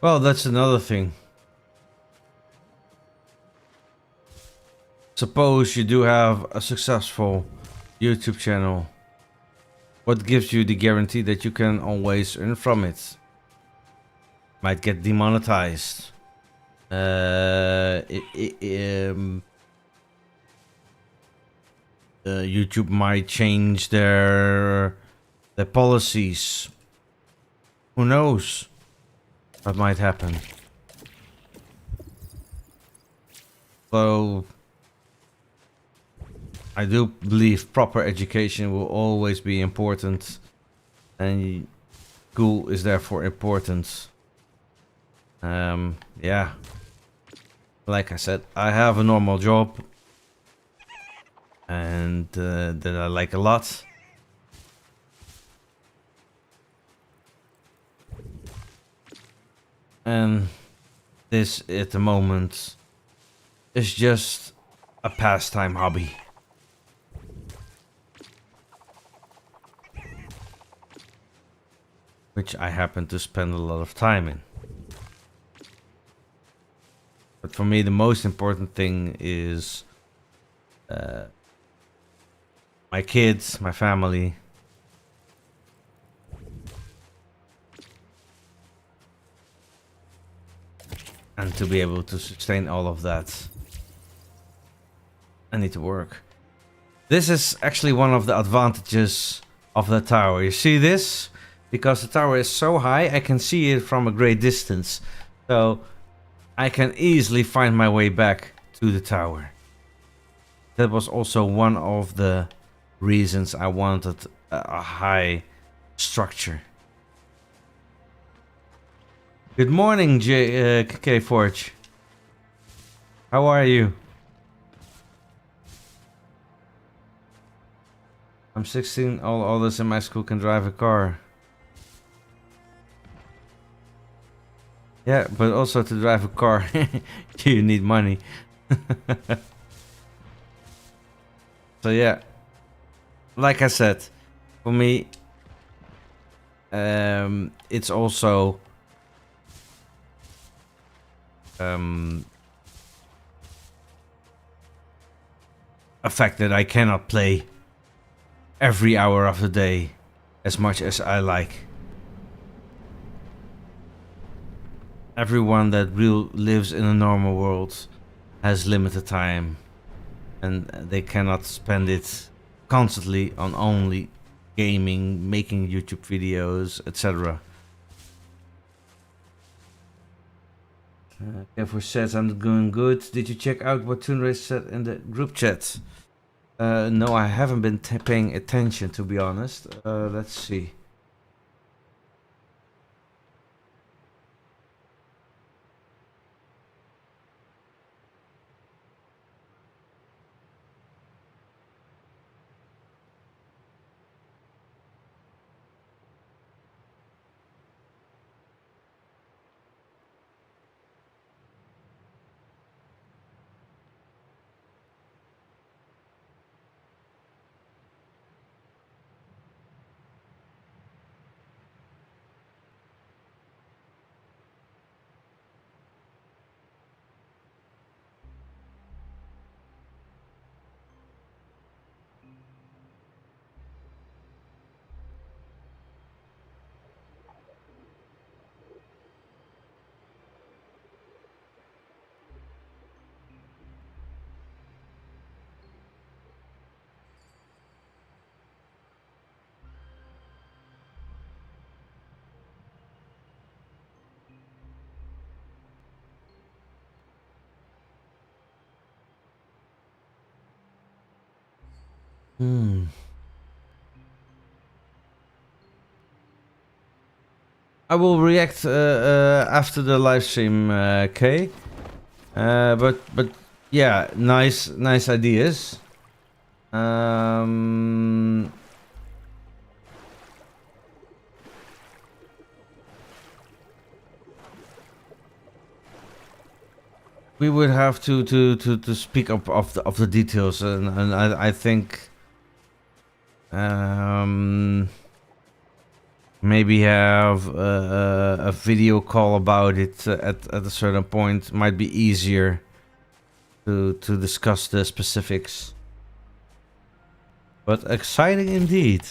[SPEAKER 1] Well, that's another thing. Suppose you do have a successful YouTube channel. What gives you the guarantee that you can always earn from it? Might get demonetized. YouTube might change their policies. Who knows what might happen? So I do believe proper education will always be important, and school is therefore important. Yeah. Like I said, I have a normal job, and that I like a lot. And this, at the moment, is just a pastime hobby. Which I happen to spend a lot of time in. But for me, the most important thing is my kids, my family. And to be able to sustain all of that, I need to work. This is actually one of the advantages of the tower. You see this? Because the tower is so high, I can see it from a great distance. So I can easily find my way back to the tower. That was also one of the reasons I wanted a high structure. Good morning, Reforj. How are you? I'm 16. All others in my school can drive a car. Yeah, but also to drive a car, you need money. So yeah, like I said, for me, it's also a fact that I cannot play every hour of the day as much as I like. Everyone that lives in a normal world has limited time, and they cannot spend it constantly on only gaming, making YouTube videos, etc. Kevo says I'm doing good. Did you check out what Toonray said in the group chat? No, I haven't been paying attention, to be honest. Let's see. I will react after the live stream, Kay. But yeah, nice ideas. We would have to speak up of the details, and I think Maybe have a video call about it at a certain point. Might be easier to discuss the specifics. But exciting indeed.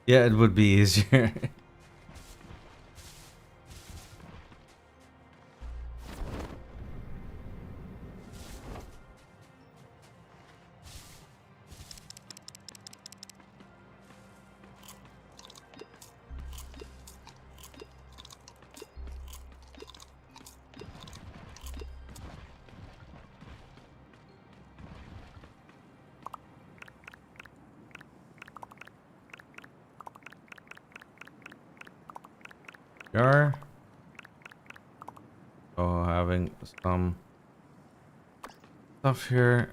[SPEAKER 1] Yeah, it would be easier. Are so having some stuff here.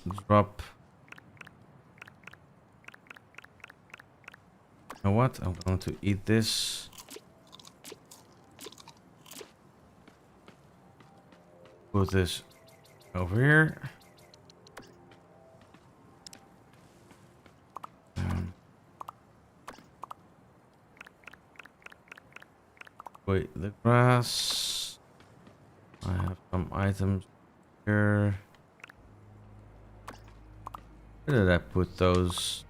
[SPEAKER 1] Let's drop. You know what? I'm going to eat this. Put this over here. Wait, the grass. I have some items here. Where did I put those?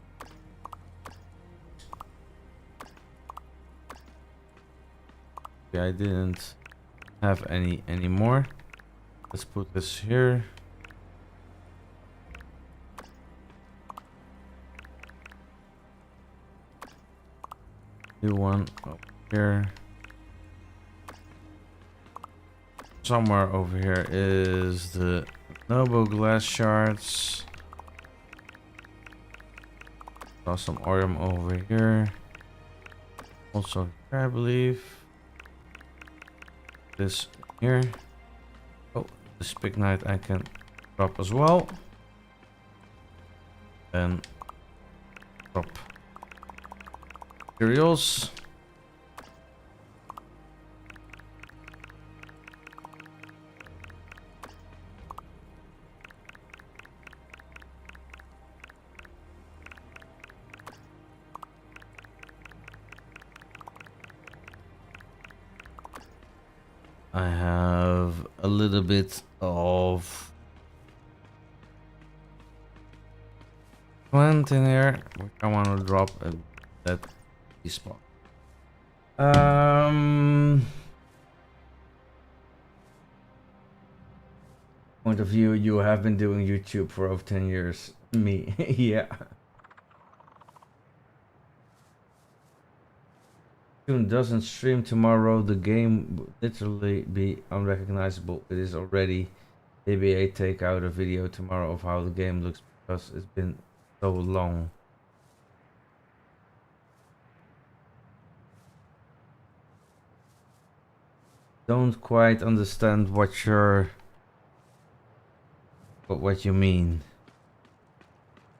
[SPEAKER 1] Yeah, I didn't have any anymore. Let's put this here. Do one over here. Somewhere over here is the noble glass shards. Saw some orium over here. Also here, I believe. This here. Oh, the spignite I can drop as well. Then drop materials. I have a little bit of plant in here, which I want to drop at that spot. Point of view, you have been doing YouTube for over 10 years. Me, yeah. Tune doesn't stream tomorrow, the game will literally be unrecognizable. It is already. Maybe I take out a video tomorrow of how the game looks because it's been so long. Don't quite understand what you mean.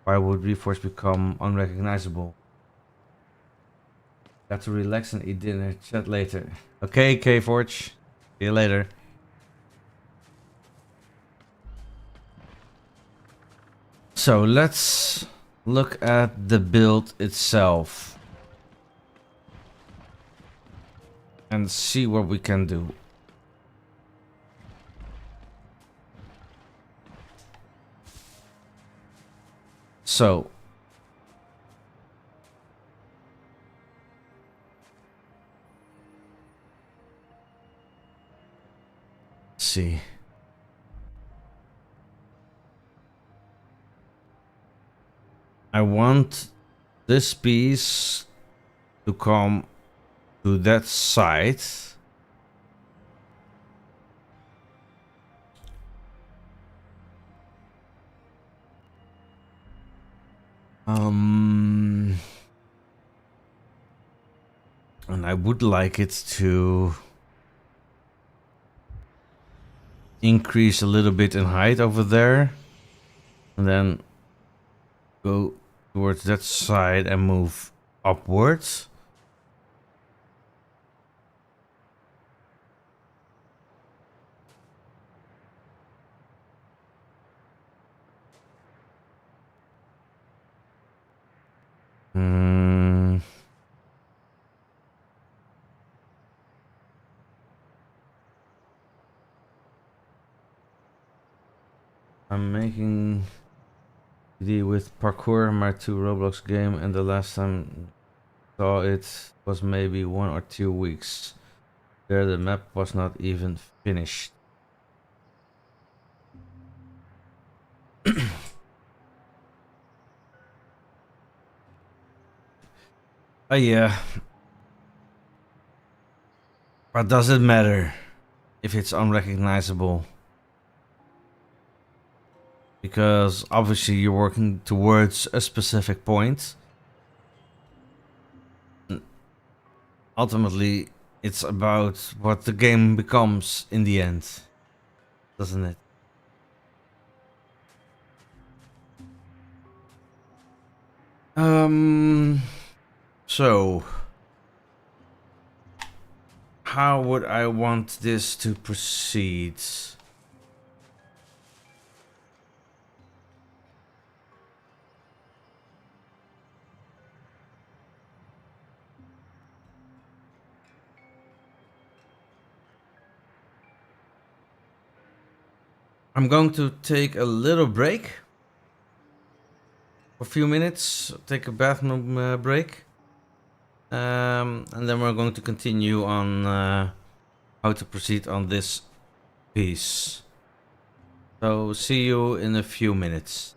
[SPEAKER 1] Why would Reforj become unrecognizable? Got to relax and eat dinner. Chat later. Okay, K-Forge. See you later. So let's look at the build itself and see what we can do. So let's see. I want this piece to come to that side. And I would like it to increase a little bit in height over there. And then go towards that side and move upwards. Hmm. I'm making with parkour in my 2 Roblox game, and the last time I saw it was maybe 1 or 2 weeks. There the map was not even finished. Oh yeah. But does it matter if it's unrecognizable? Because obviously you're working towards a specific point. Ultimately, it's about what the game becomes in the end, doesn't it? So how would I want this to proceed? I'm going to take a little break for a few minutes, take a bathroom break, and then we're going to continue on how to proceed on this piece. So see you in a few minutes.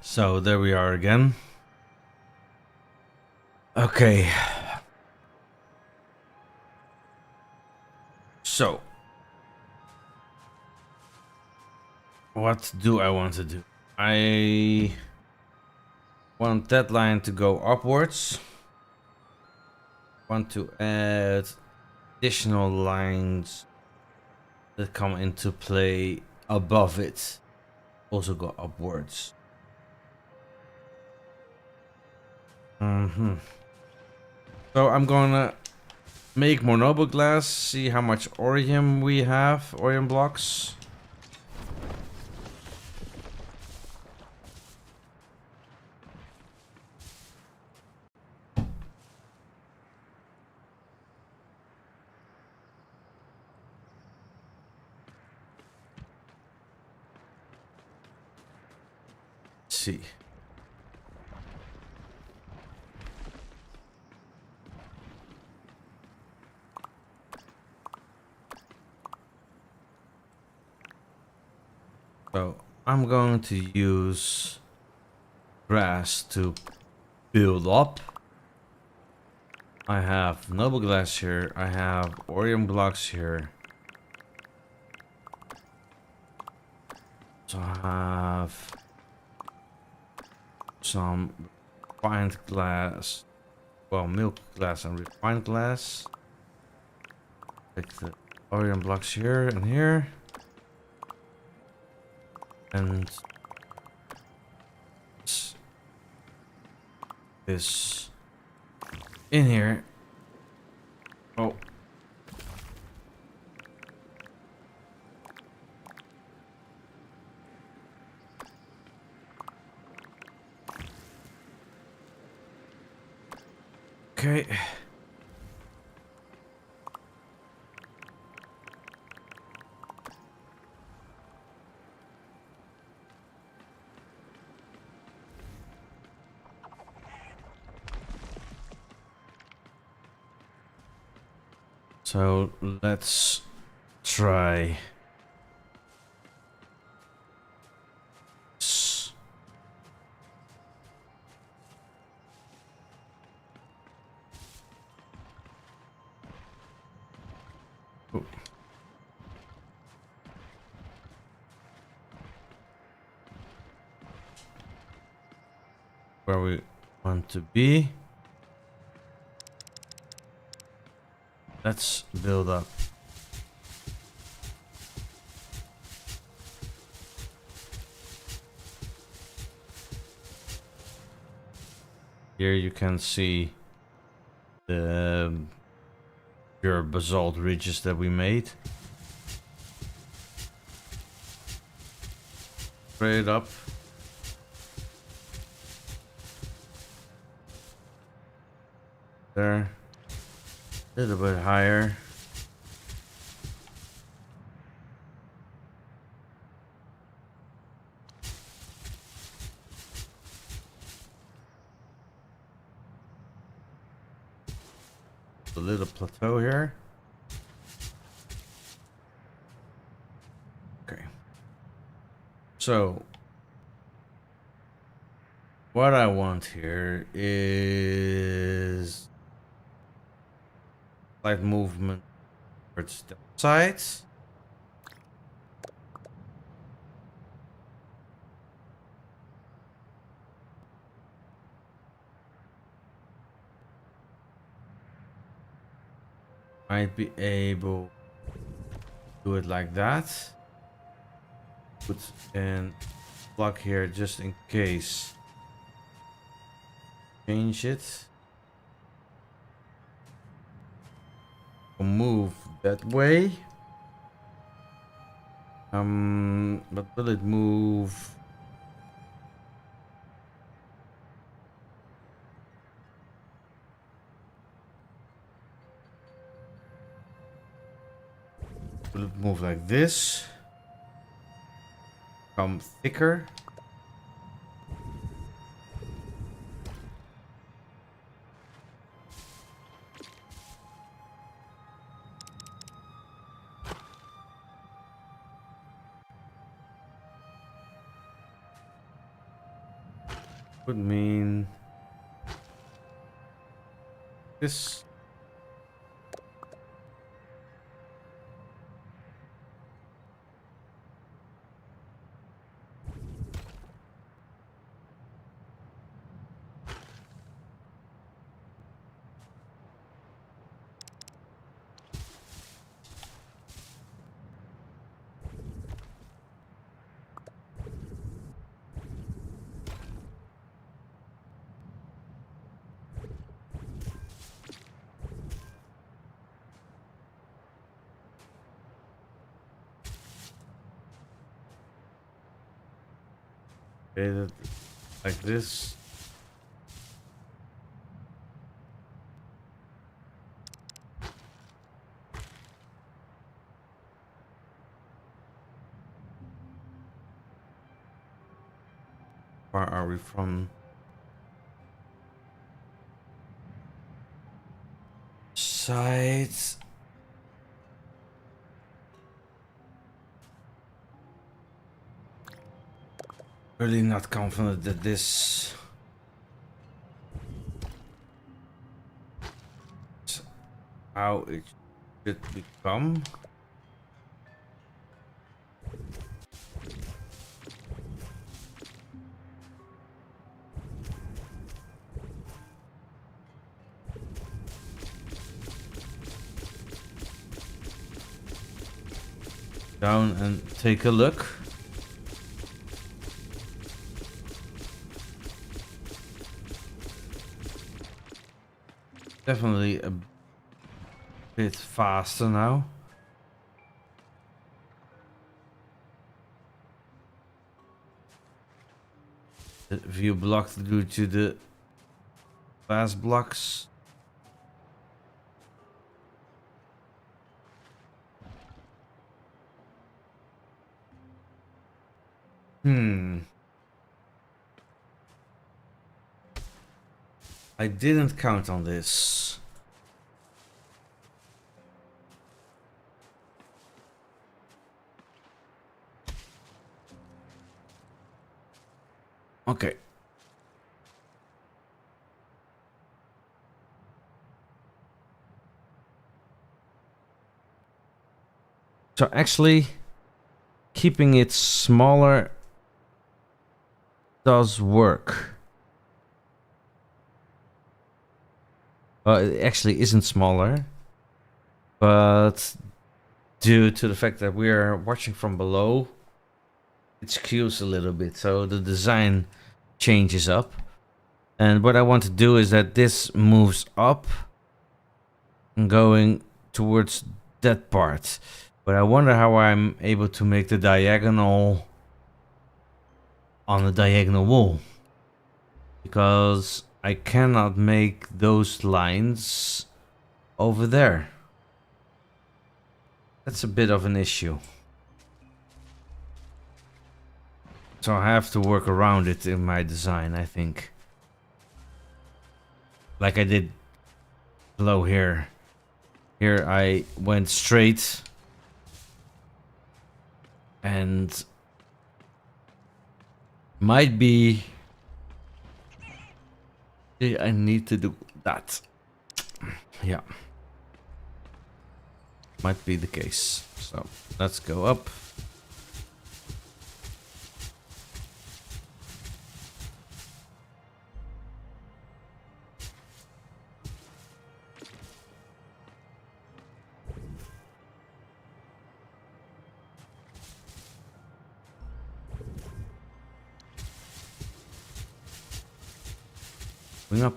[SPEAKER 1] So there we are again. Okay. So, what do I want to do? I want that line to go upwards. Want to add additional lines that come into play above it. Also go upwards. So I'm gonna make more noble glass, see how much Orium we have, Orium blocks. Let's see. So I'm going to use grass to build up. I have noble glass here. I have Orium blocks here. So I have some refined glass. Well, milk glass and refined glass. Take the Orium blocks here and here. And this in here. Oh. Okay. So let's try. Oh. Where we want to be. Let's build up. Here you can see the pure basalt ridges that we made. Straight up. There. A little bit higher. A little plateau here. Okay. So what I want here is slight movement towards the sides. Might be able to do it like that. Put in block here just in case. Change it. Move that way. But will it move? Will it move like this? Become thicker. would mean this. Created like this. Where are we from? Sides. Really not confident that this is how it should become. Down and take a look. Definitely a bit faster now. The view blocked due to the glass blocks. I didn't count on this. Okay. So actually, keeping it smaller does work. It actually isn't smaller, but due to the fact that we are watching from below, it skews a little bit, so the design changes up. And what I want to do is that this moves up and going towards that part. But I wonder how I'm able to make the diagonal on a diagonal wall, because I cannot make those lines over there. That's a bit of an issue. So I have to work around it in my design, I think. Like I did below here. Here I went straight. And might be I need to do that. Yeah. Might be the case. So let's go up. Going up.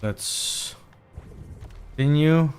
[SPEAKER 1] Let's continue.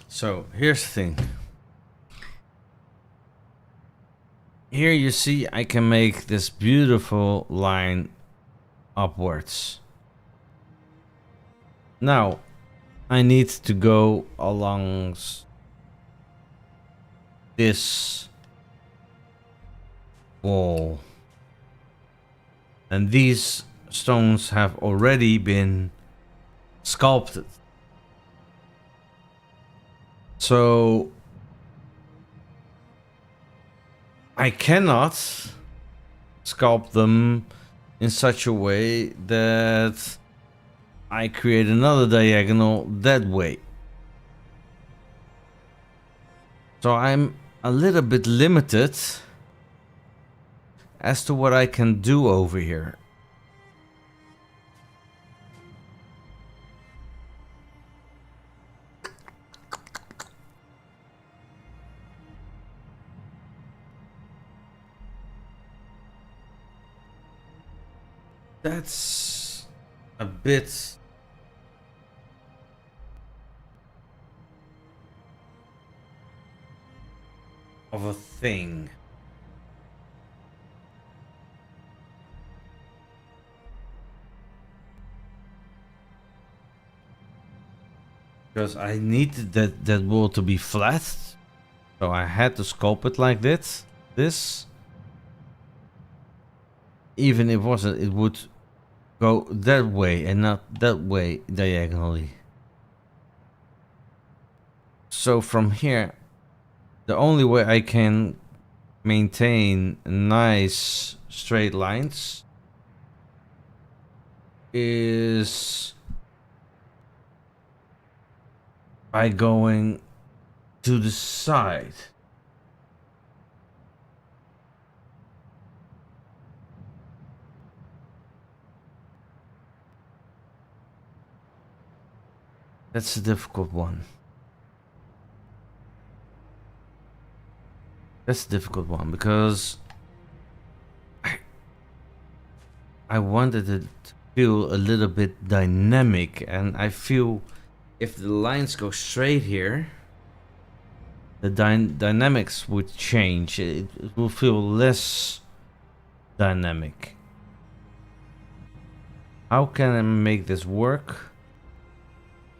[SPEAKER 1] So here's the thing. Here you see I can make this beautiful line upwards. Now I need to go along this wall. And these stones have already been sculpted. So I cannot sculpt them in such a way that I create another diagonal that way. So I'm a little bit limited as to what I can do over here. That's a bit of a thing. Because I needed that wall to be flat. So I had to sculpt it like this. Even if it would go that way and not that way diagonally. So from here, the only way I can maintain nice straight lines is by going to the side. That's a difficult one. That's a difficult one because I wanted it to feel a little bit dynamic, and I feel if the lines go straight here, the dynamics would change. It will feel less dynamic. How can I make this work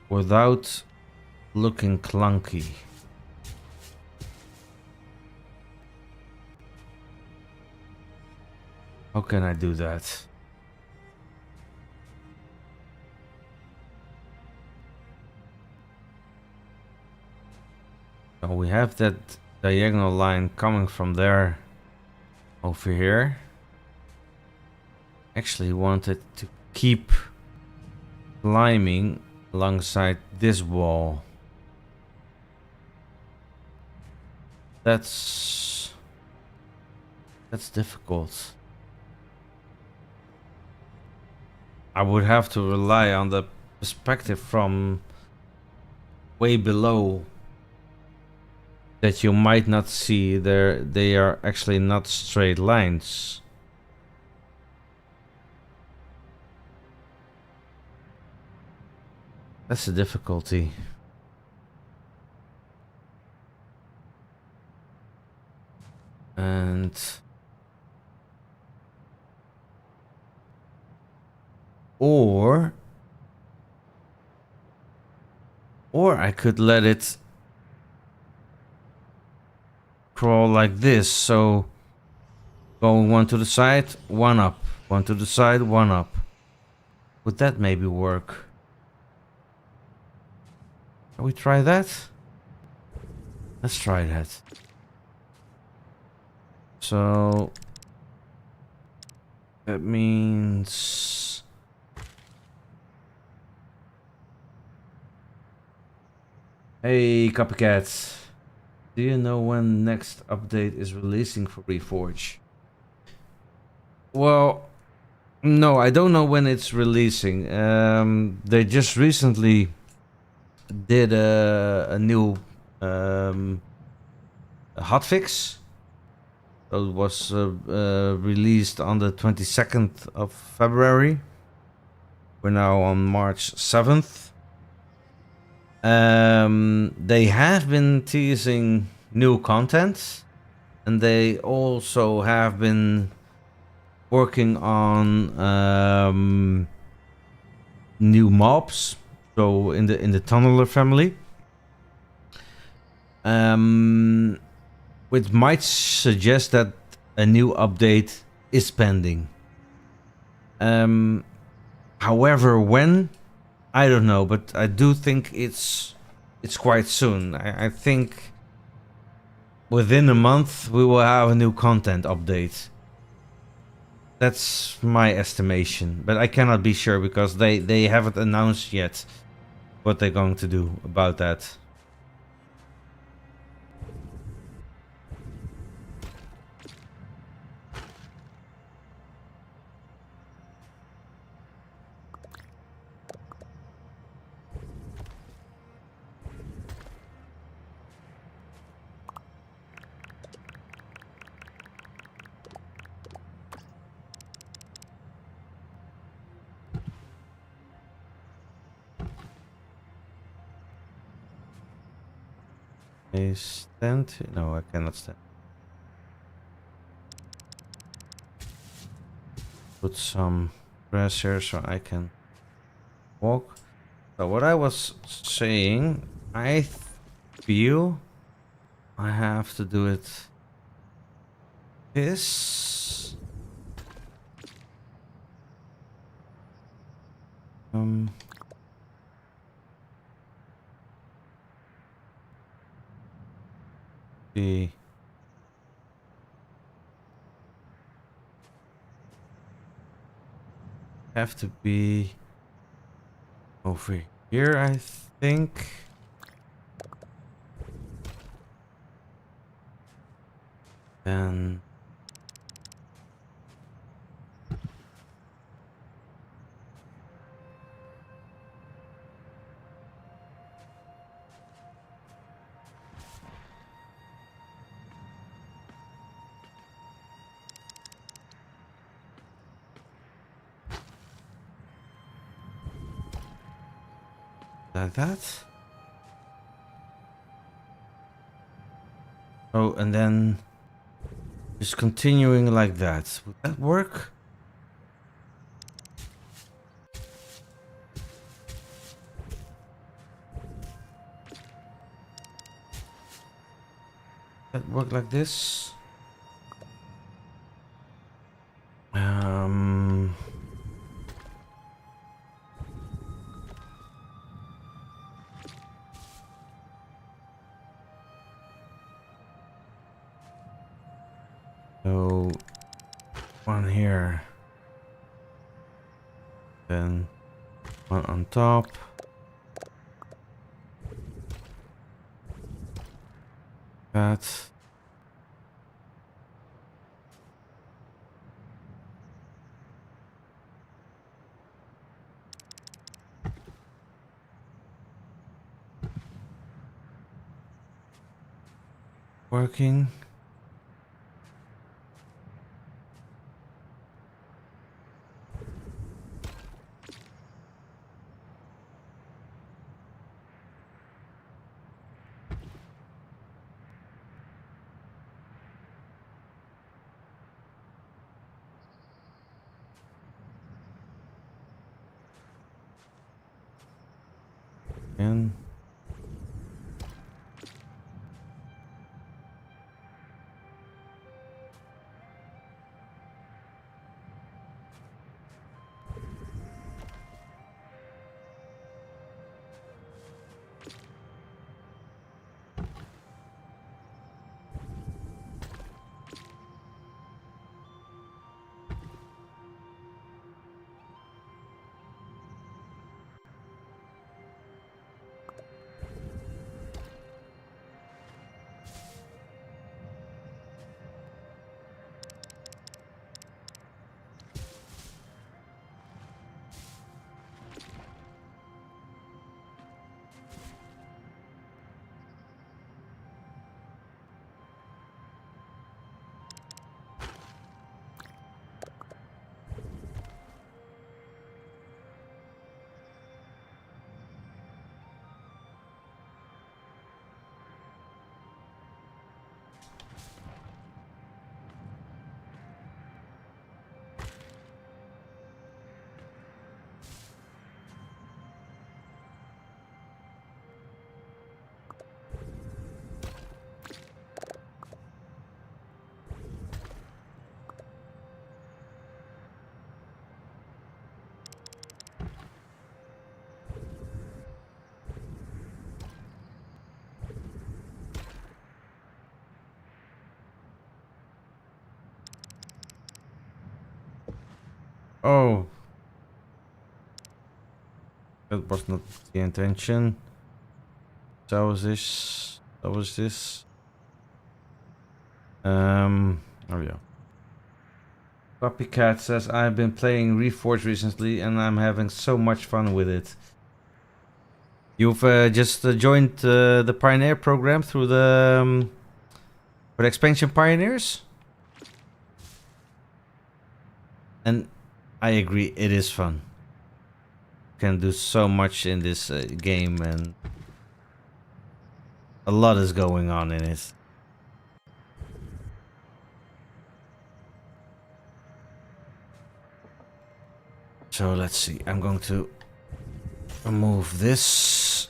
[SPEAKER 1] without looking clunky? How can I do that? So we have that diagonal line coming from there over here. Actually wanted to keep climbing alongside this wall. That's difficult. I would have to rely on the perspective from way below that you might not see. They are actually not straight lines. That's the difficulty. And or I could let it crawl like this, so going one to the side, one up, one to the side, one up. Would that maybe work? Can we try that? Let's try that. So that means hey copycats, do you know when next update is releasing for Reforj? Well, no, I don't know when it's releasing. They just recently did a new hotfix. It was released on the 22nd of February. We're now on March 7th. They have been teasing new content, and they also have been working on new mobs. So in the tunneler family, which might suggest that a new update is pending. However, when, I don't know, but I do think it's quite soon. I think within a month we will have a new content update. That's my estimation, but I cannot be sure because they haven't announced yet what they're going to do about that. I stand? No, I cannot stand. Put some grass here so I can walk. So what I was saying, I feel I have to do it this. The have to be over here, I think. Then like that. Oh, and then just continuing like that. Would that work? That work like this? So one here, then one on top. That. Working. And Oh, that was not the intention. So was this. That was this. Oh yeah. Copycat says, I've been playing Reforj recently and I'm having so much fun with it. You've just joined the Pioneer program through the for the expansion Pioneers? And I agree, it is fun. Can do so much in this game and a lot is going on in it. So let's see, I'm going to remove this.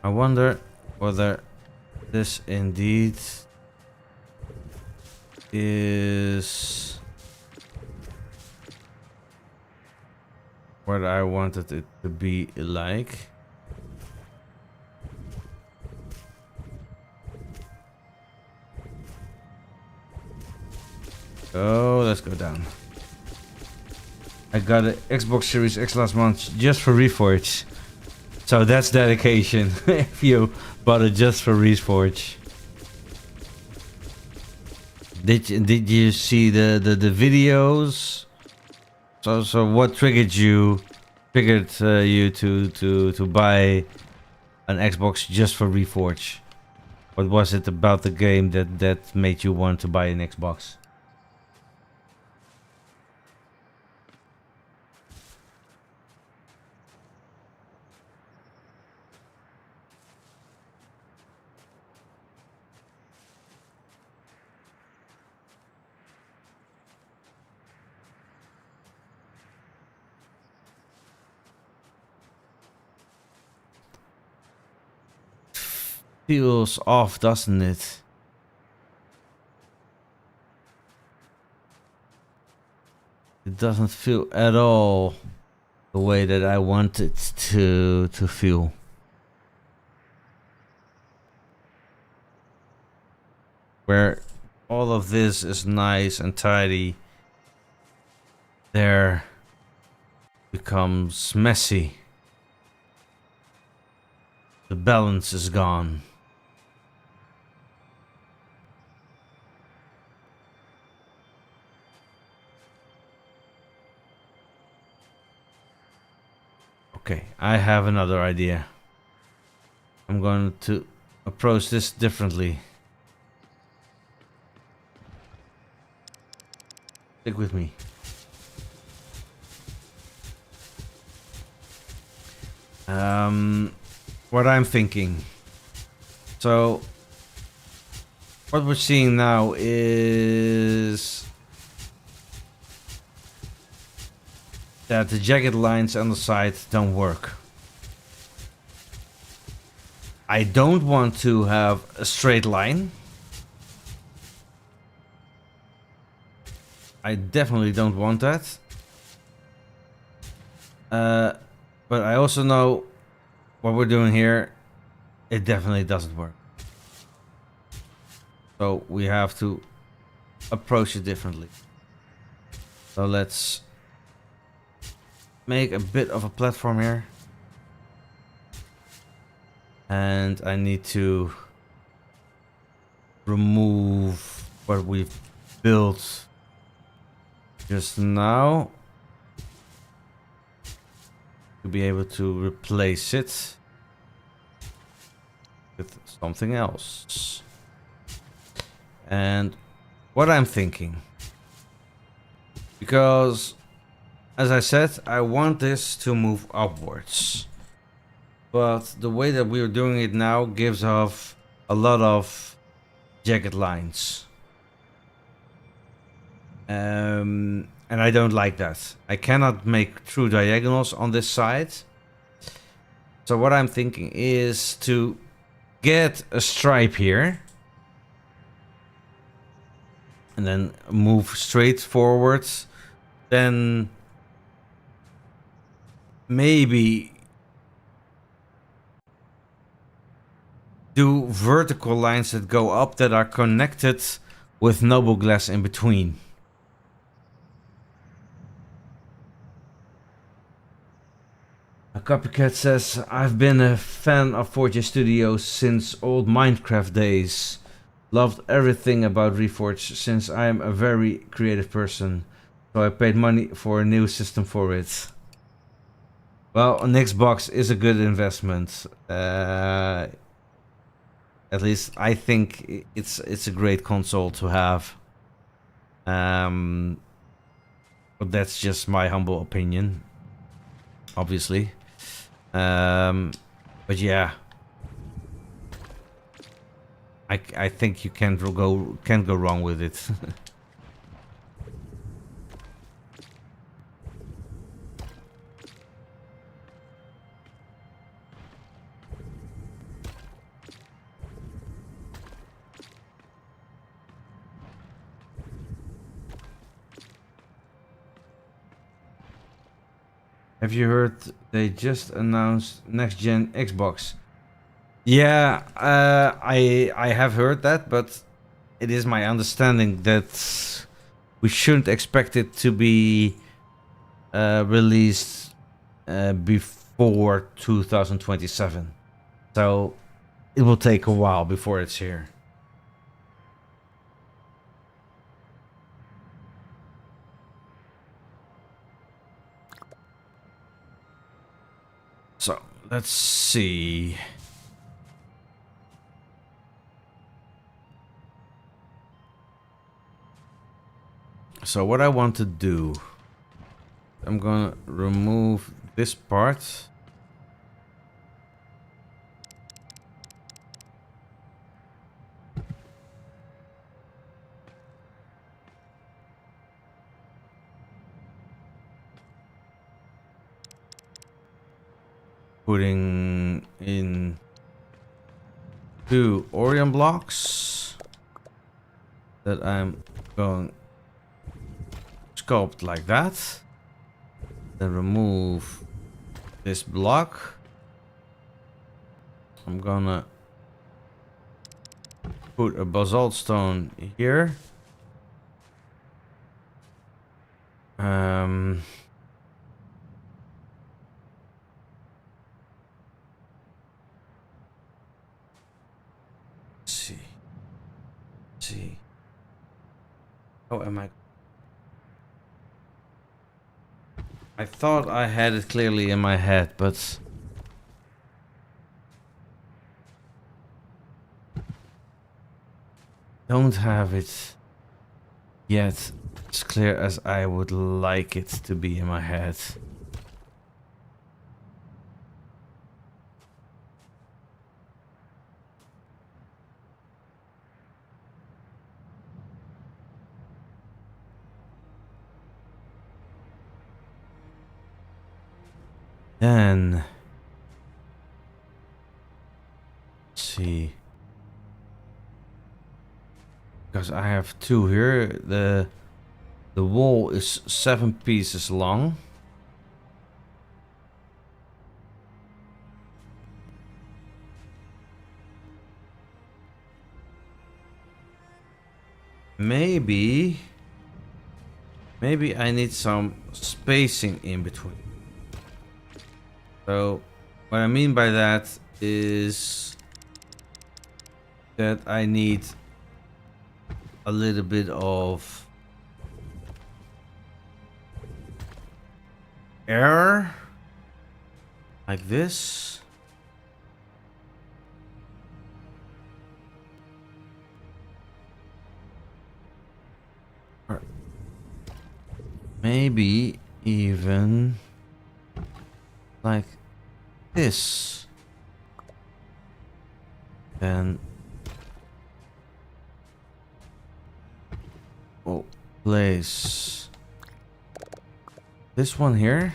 [SPEAKER 1] I wonder whether this indeed is what I wanted it to be like. Oh, let's go down. I got an Xbox Series X last month just for Reforj. So that's dedication if you bought it just for Reforj. Did you see the videos? So what triggered you to buy an Xbox just for Reforj? What was it about the game that made you want to buy an Xbox? Feels off, doesn't it? It doesn't feel at all the way that I want it to feel. Where all of this is nice and tidy, there becomes messy. The balance is gone. Okay, I have another idea. I'm going to approach this differently. Stick with me. What I'm thinking. So, what we're seeing now is that the jagged lines on the side don't work. I don't want to have a straight line. I definitely don't want that. But I also know what we're doing here, it definitely doesn't work. So we have to approach it differently. So let's make a bit of a platform here. And I need to remove what we've built just now to be able to replace it with something else. And what I'm thinking, because as I said, I want this to move upwards, but the way that we're doing it now gives off a lot of jagged lines. And I don't like that. I cannot make true diagonals on this side. So what I'm thinking is to get a stripe here. And then move straight forward then maybe do vertical lines that go up that are connected with noble glass in between. A copycat says, I've been a fan of Forge Studios since old Minecraft days. Loved everything about Reforj since I am a very creative person. So I paid money for a new system for it. Well, an Xbox is a good investment. At least I think it's a great console to have. But that's just my humble opinion, obviously. But yeah, I think you can't go wrong with it. Have you heard they just announced next gen Xbox? Yeah, I have heard that, but it is my understanding that we shouldn't expect it to be released before 2027. So it will take a while before it's here. So let's see. So what I want to do, I'm gonna remove this part. Putting in 2 Orion blocks that I'm going to sculpt like that. Then remove this block. I'm gonna put a basalt stone here. See. Oh, am I thought I had it clearly in my head, but don't have it yet as clear as I would like it to be in my head. Then let's see, because I have 2 here. The wall is 7 pieces long. Maybe I need some spacing in between. So what I mean by that is that I need a little bit of air like this. Or maybe even like this. And we'll place this one here.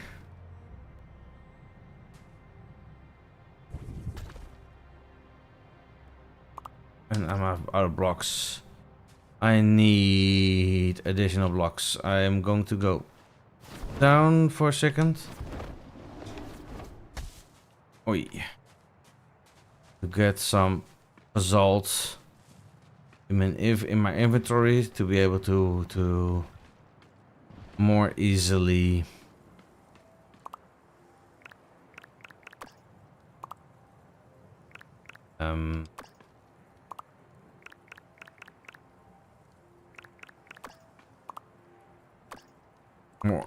[SPEAKER 1] And I'm out of blocks. I need additional blocks. I am going to go down for a second. Oi. To get some basalt in my inventory to be able to more easily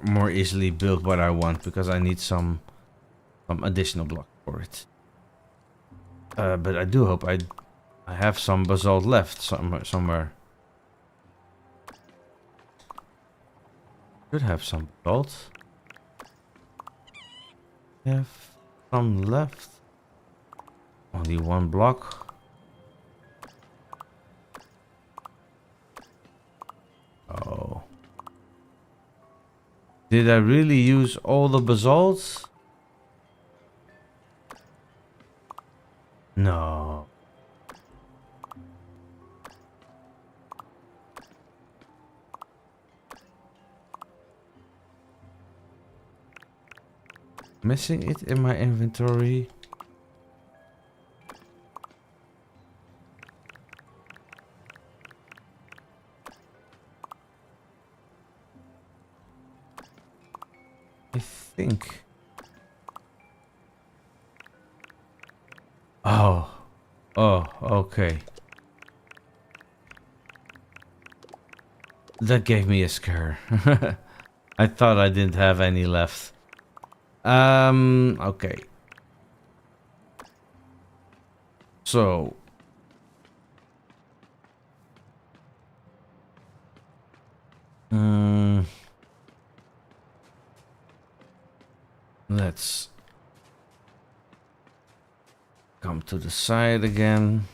[SPEAKER 1] more easily build what I want, because I need some additional block for it. But I do hope I have some basalt left somewhere. Should have some basalt. Have some left. Only one block. Oh. Did I really use all the basalt? No. Missing it in my inventory. I think. Oh. Oh, okay. That gave me a scare. I thought I didn't have any left. Okay. So. Let's come to the side again.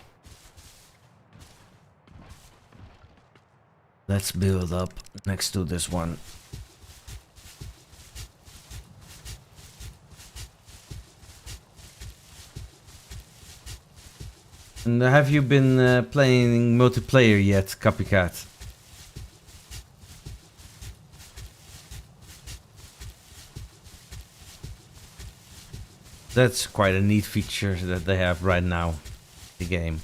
[SPEAKER 1] Let's build up next to this one. And have you been playing multiplayer yet, Copycat? That's quite a neat feature that they have right now in the game.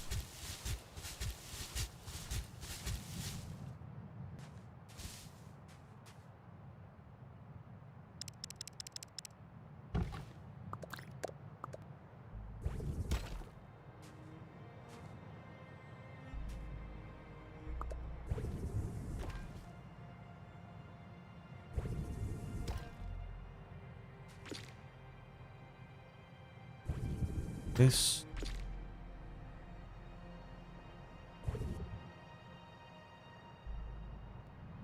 [SPEAKER 1] This.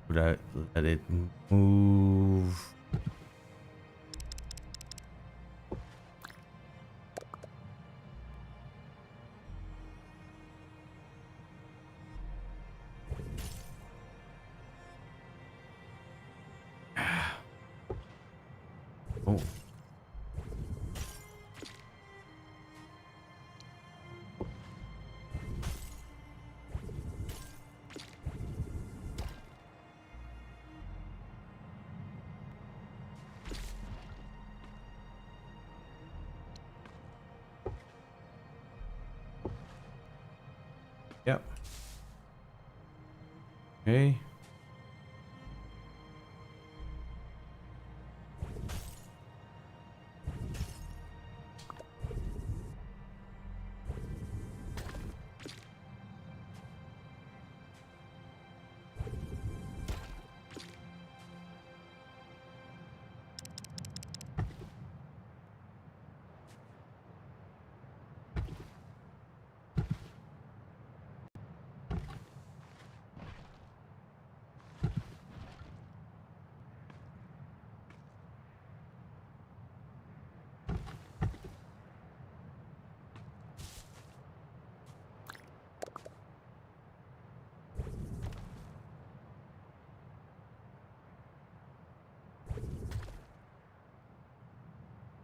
[SPEAKER 1] Would I let it move? Oh. Yep. Okay.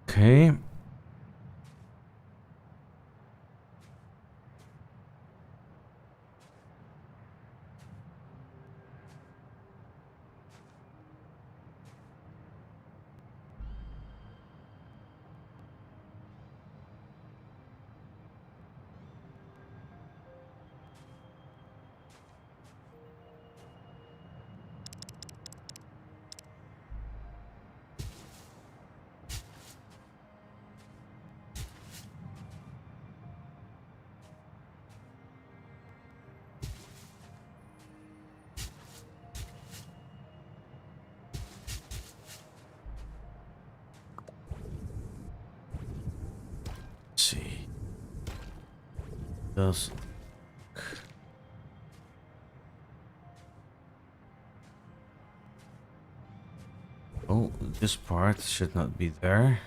[SPEAKER 1] Okay. does. Oh, this part should not be there.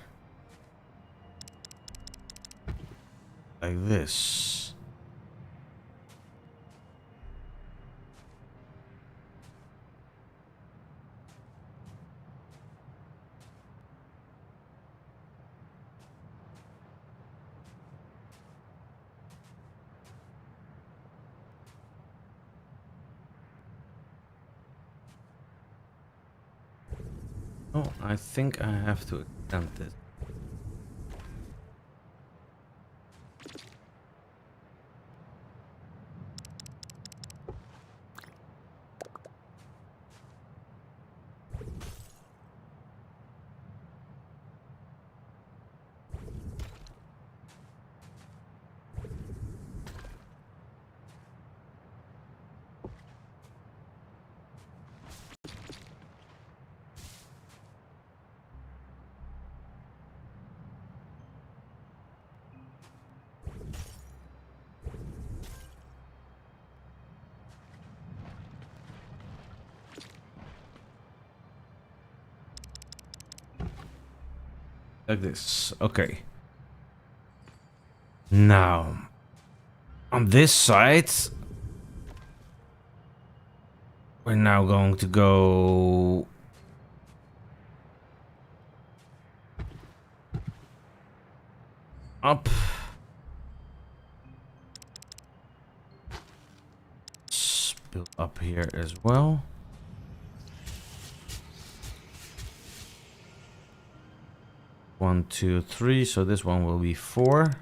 [SPEAKER 1] Like this. Oh, I think I have to extend this. Like this. Okay. Now, on this side, we're now going to go up. Build up here as well. One, two, three. So this one will be 4.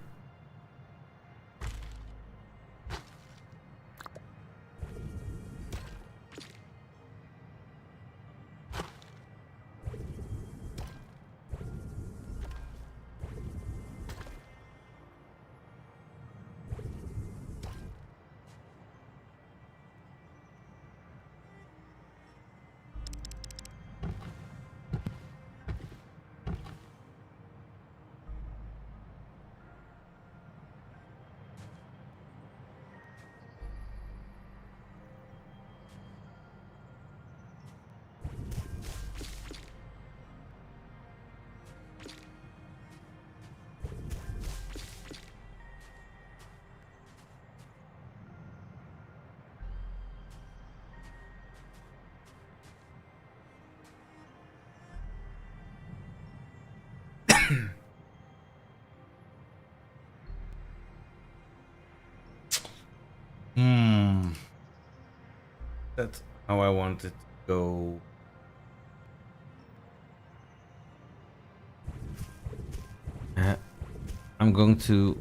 [SPEAKER 1] That's how I want it to go. I'm going to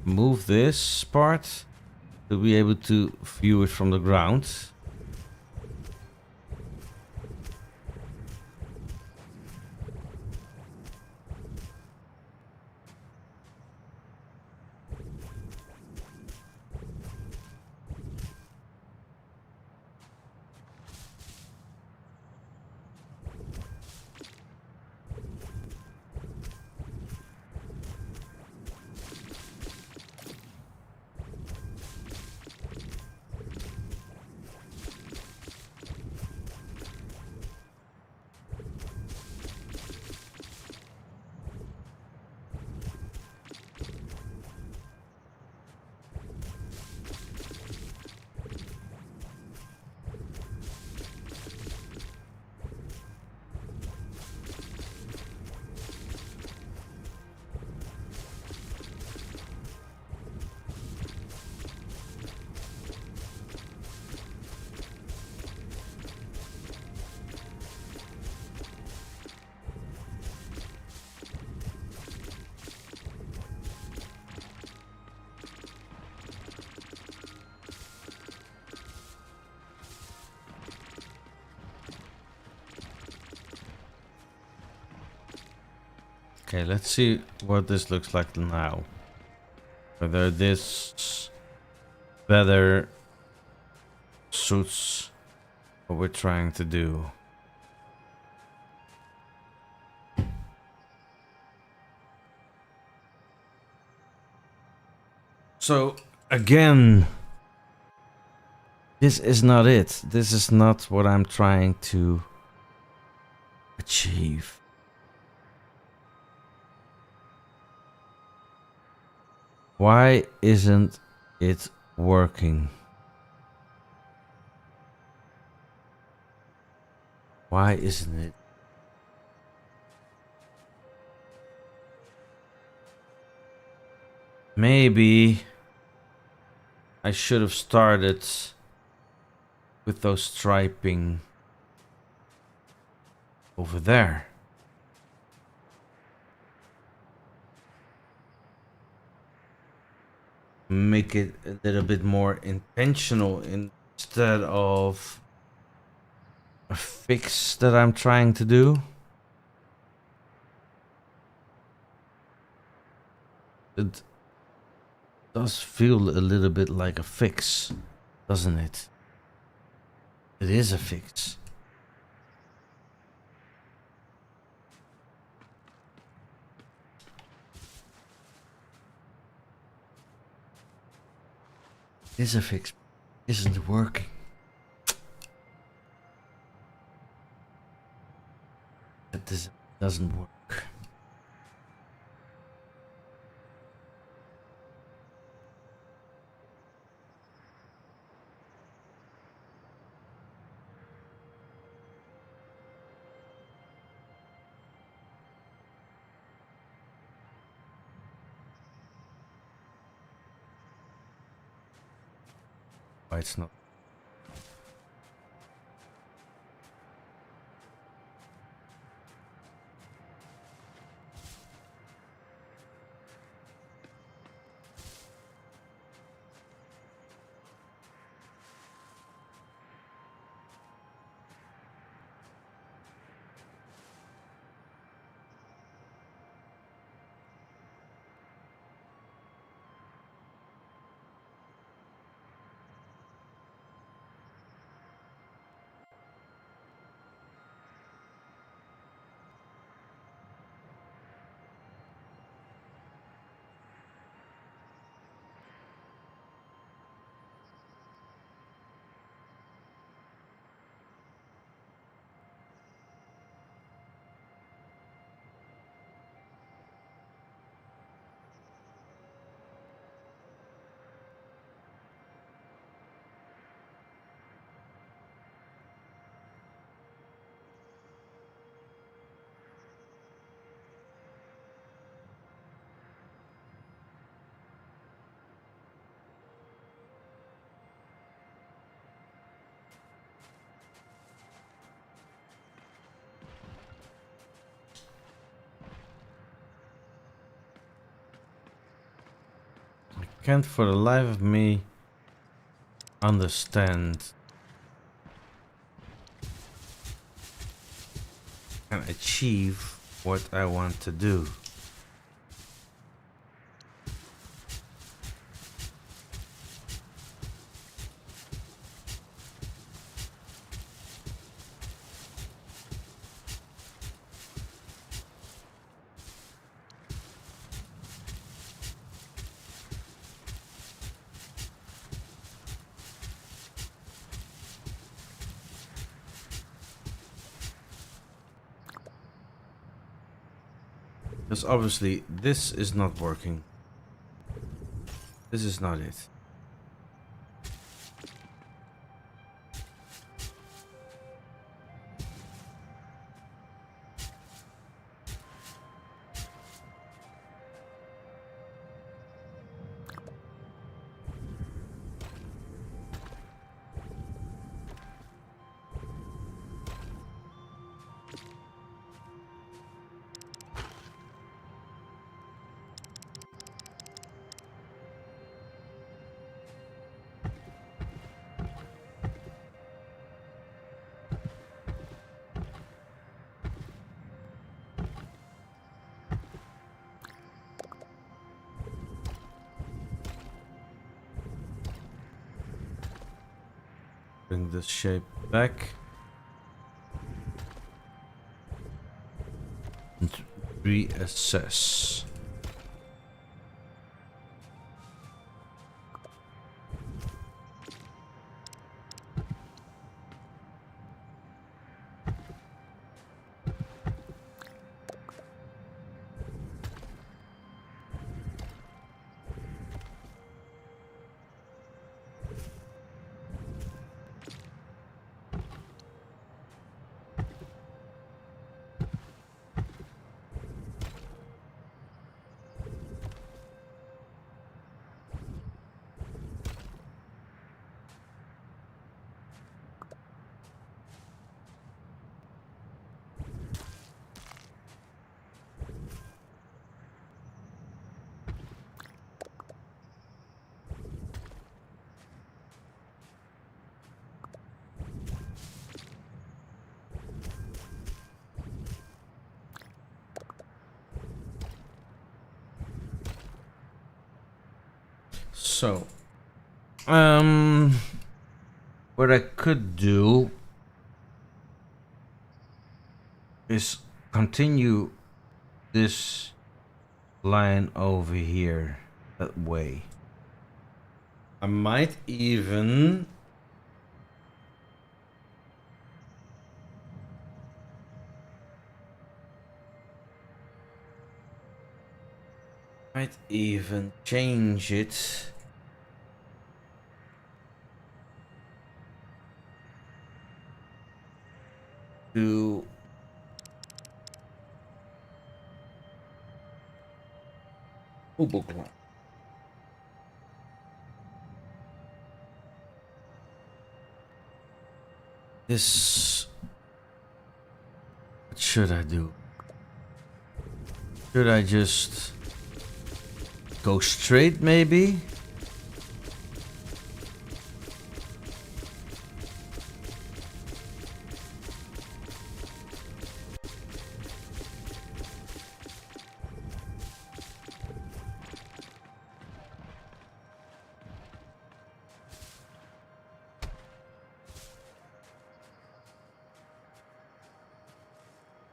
[SPEAKER 1] move this part to be able to view it from the ground. Okay, let's see what this looks like now. Whether this better suits what we're trying to do. So again, this is not it. This is not what I'm trying to achieve. Why isn't it working? Why isn't it? Maybe I should have started with those striping over there. Make it a little bit more intentional instead of a fix that I'm trying to do. It does feel a little bit like a fix, doesn't it? It is a fix. It is a fix. Isn't working. That doesn't work. Why it's not? Can't for the life of me understand and achieve what I want to do. Because obviously this is not working. This is not it. Bring this shape back. And reassess. So, what I could do is continue this line over here that way. I might even change it to Ubogla. This, what should I do? Should I just go straight maybe?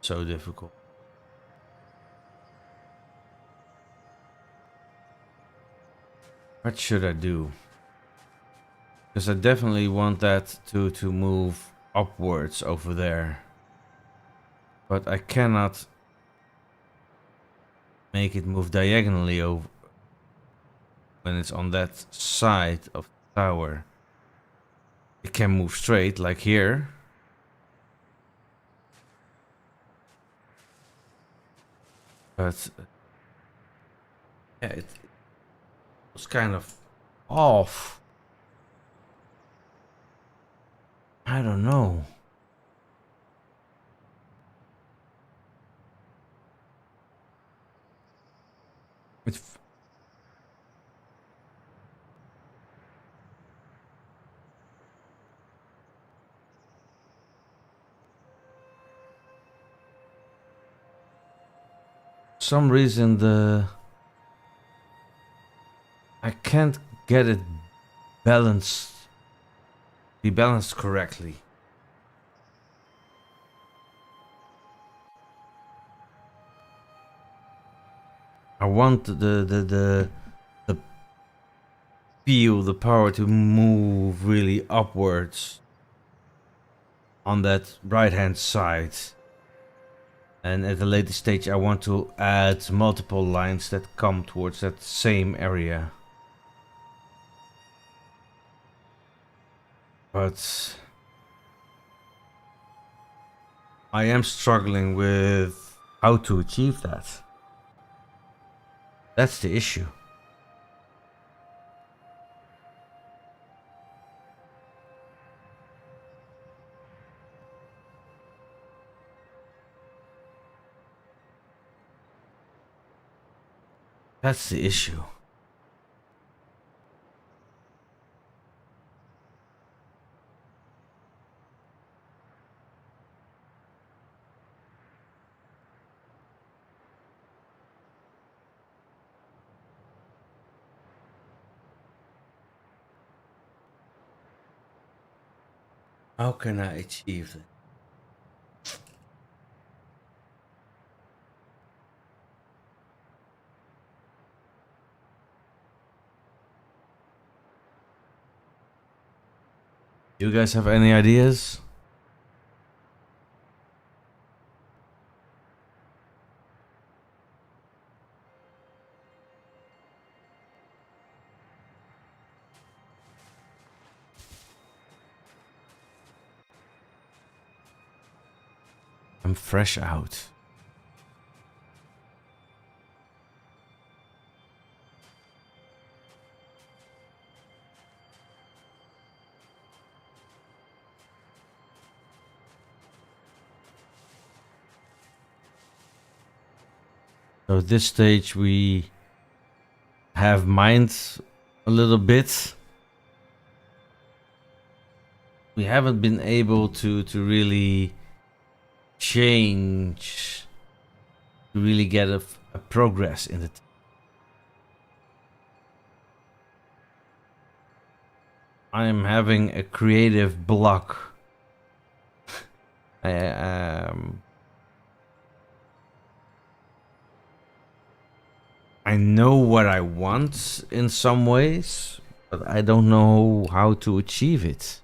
[SPEAKER 1] So difficult. What should I do? Because I definitely want that to move upwards over there. But I cannot make it move diagonally over when it's on that side of the tower. It can move straight like here. But yeah, it was kind of off. I don't know. It's some reason I can't get it be balanced correctly. I want the the power to move really upwards on that right hand side. And at a later stage I want to add multiple lines that come towards that same area. But I am struggling with how to achieve that. That's the issue. That's the issue. How can I achieve it? You guys have any ideas? I'm fresh out. So at this stage we have mined a little bit. We haven't been able to really change, to really get a progress in it. I am having a creative block. I know what I want in some ways, but I don't know how to achieve it.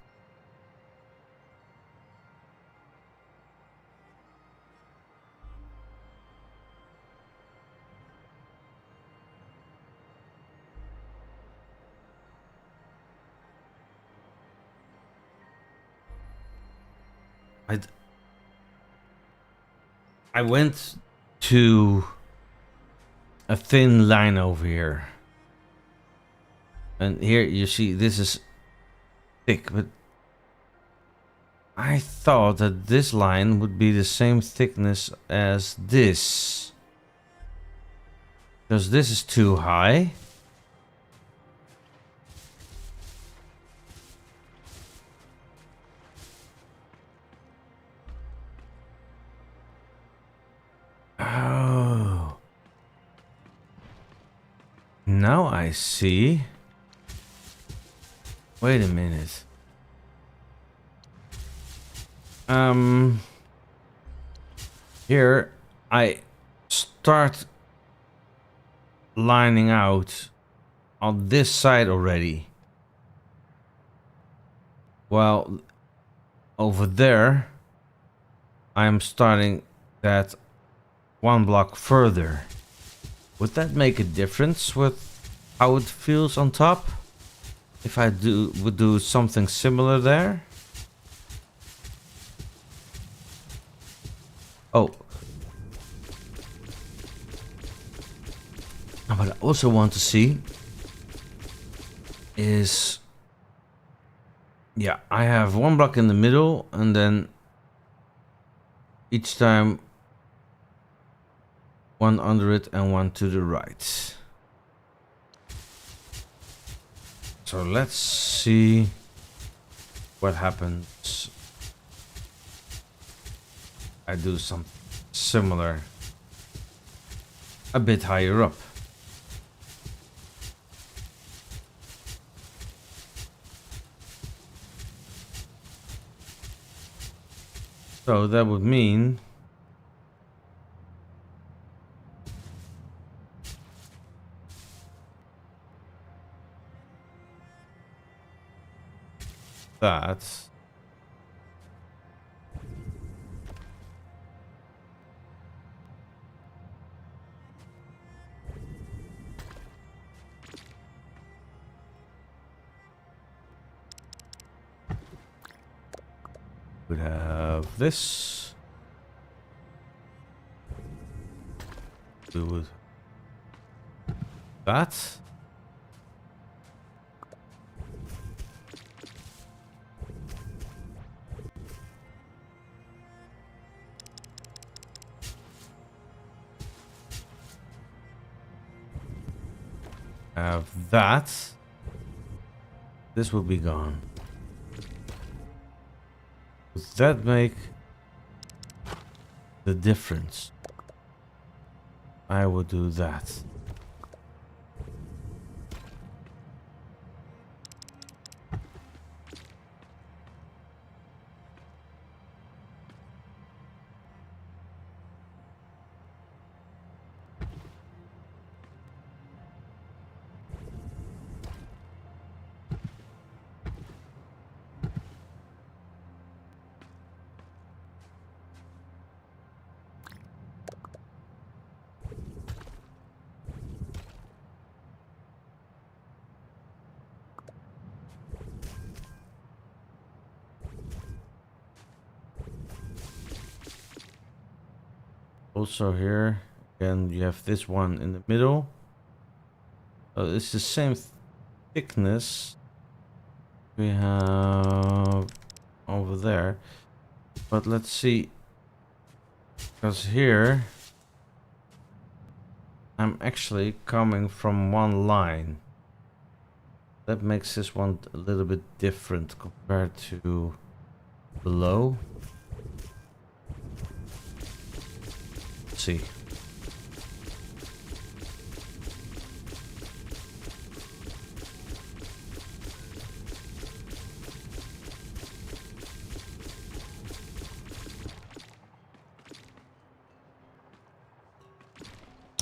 [SPEAKER 1] I went to a thin line over here. And here you see this is thick, but I thought that this line would be the same thickness as this. Because this is too high. Oh. Now I see. Wait a minute. Here I start lining out on this side already. Well, over there I am starting that one block further. Would that make a difference with how it feels on top? If I would do something similar there? Oh. What I also want to see is, yeah, I have one block in the middle and then each time one under it and one to the right. So let's see what happens. I do something similar a bit higher up. So that would mean that would have this. We would that. Have that. This will be gone. Would that make the difference? I would do that. Also here, again, you have this one in the middle. It's the same thickness we have over there. But let's see, because here I'm actually coming from one line. That makes this one a little bit different compared to below. See.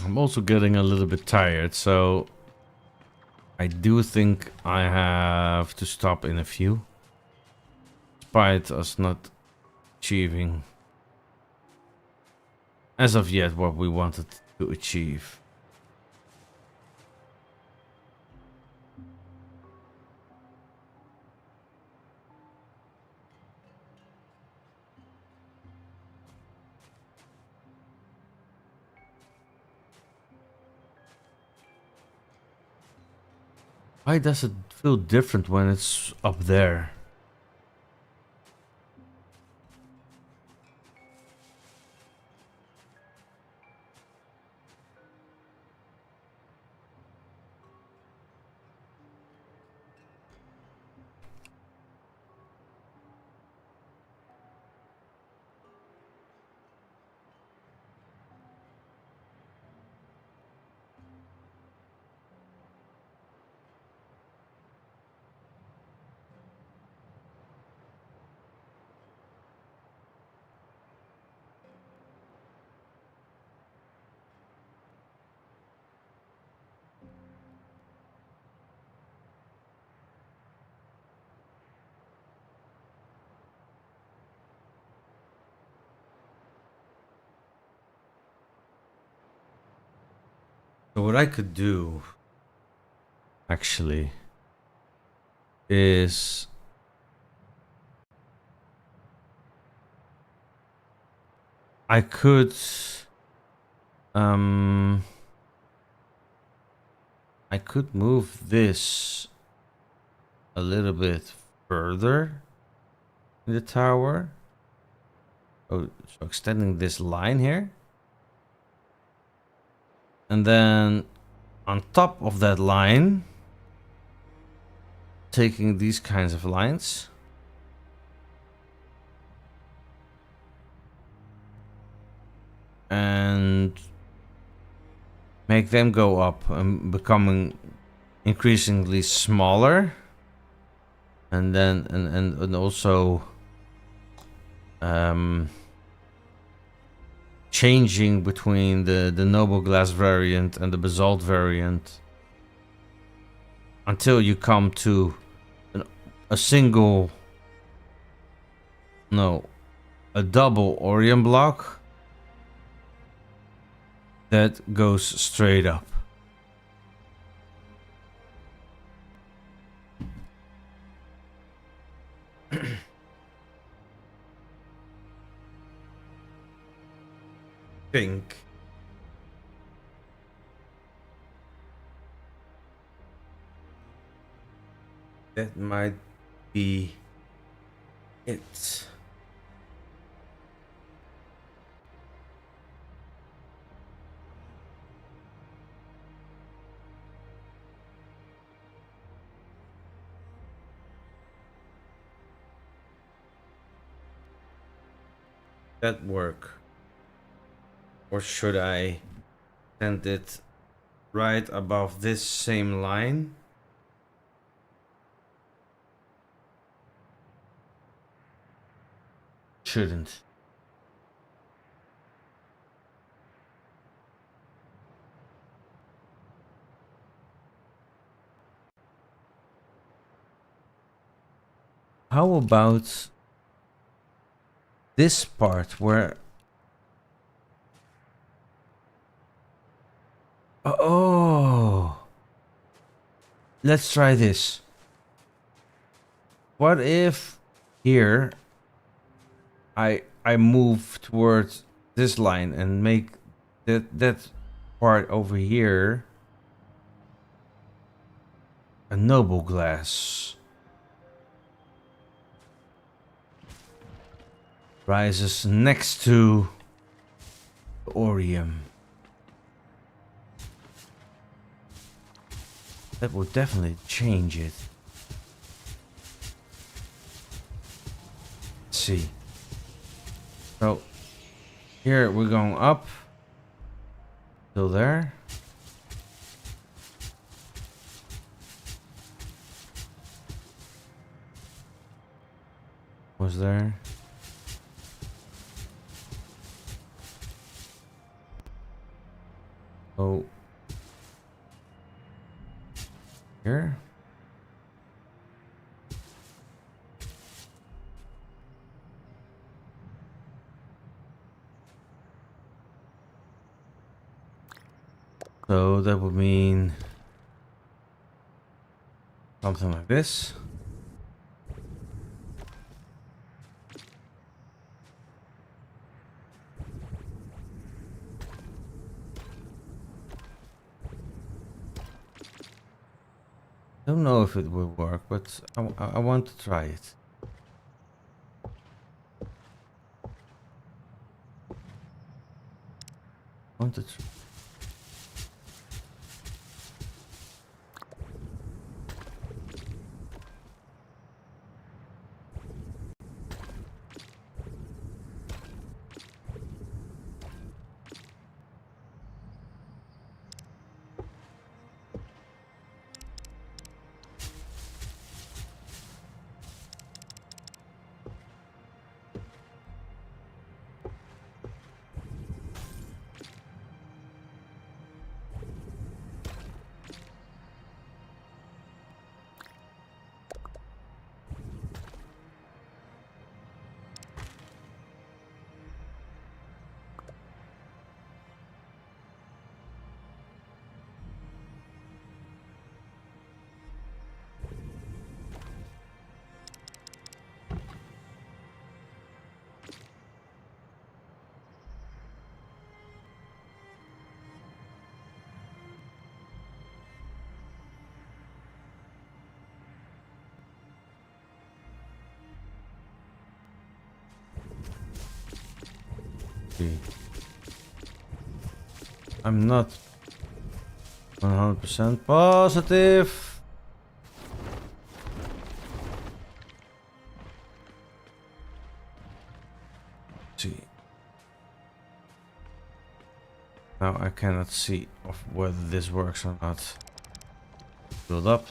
[SPEAKER 1] I'm also getting a little bit tired, so I do think I have to stop in a few. Despite us not achieving, as of yet, what we wanted to achieve. Why does it feel different when it's up there? So what I could do, actually, is I could um I could move this a little bit further in the tower. Oh, so extending this line here. And then on top of that line, taking these kinds of lines. And make them go up and becoming increasingly smaller. And then and also changing between the noble glass variant and the basalt variant until you come to a single, no, a double Orion block that goes straight up. Think that might be it. That work? Or should I send it right above this same line? Shouldn't. How about this part where... Oh! Let's try this. What if here I move towards this line and make that part over here a noble glass? Rises next to Orium. That would definitely change it. Let's see. So here we're going up till there. Was there? Oh, here. So that would mean something like this. Don't know if it will work, but I want to try it. I want to try. See. I'm not 100% positive. See. Now I cannot see of whether this works or not. Build up.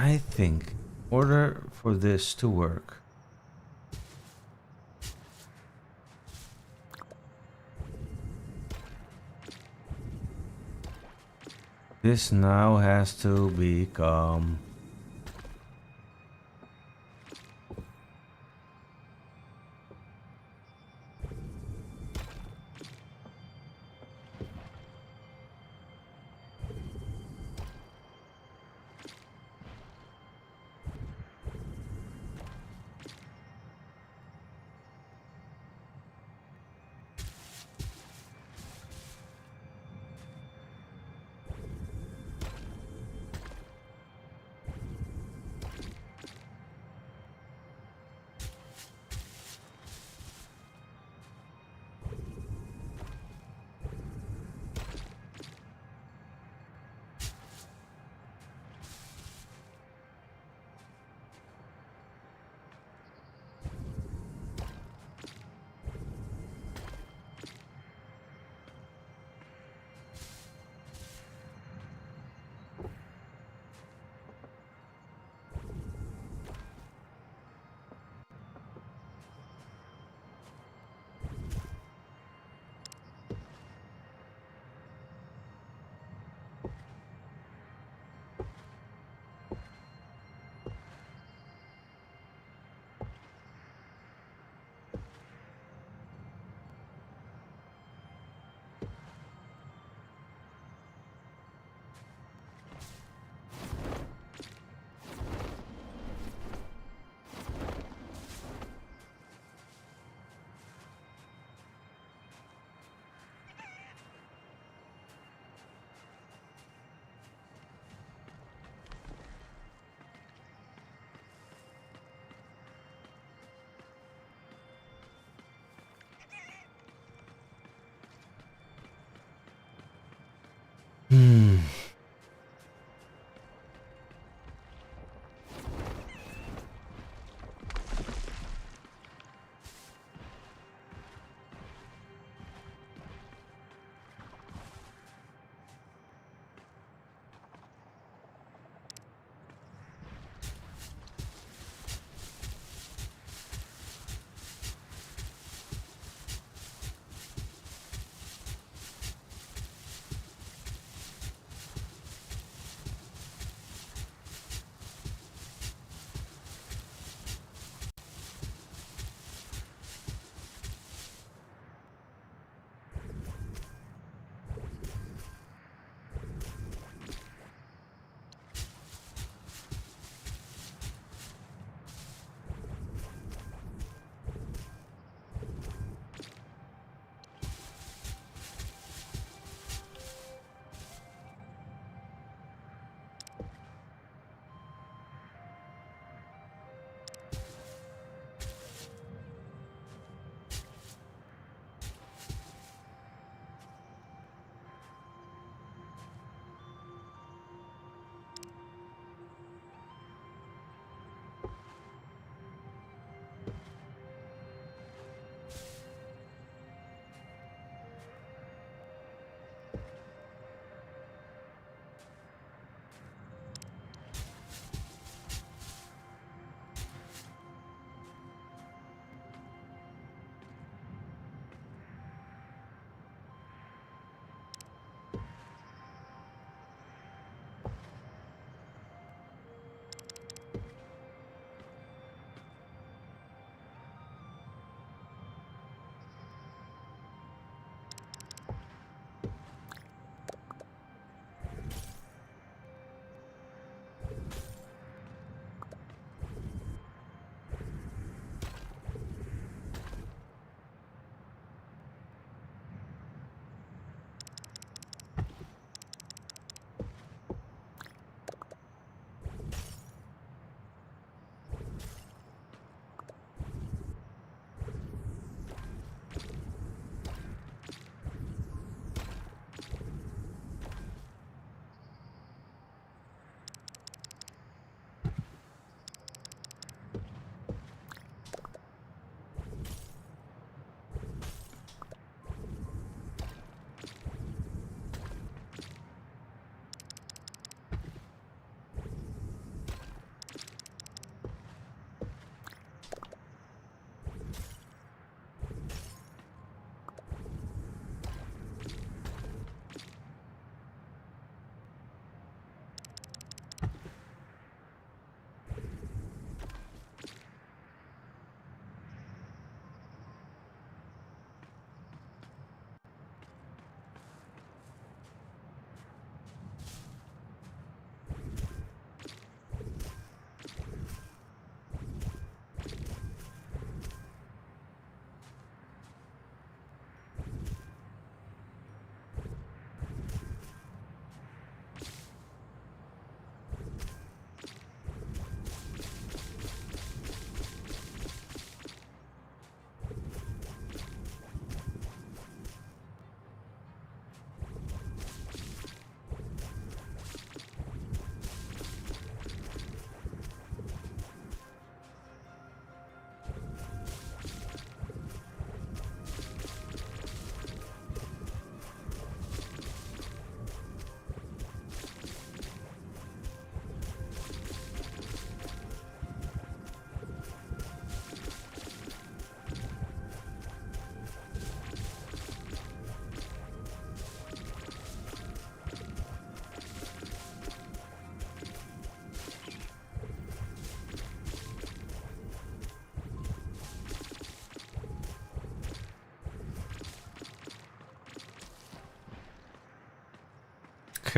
[SPEAKER 1] I think in order for this to work, this now has to become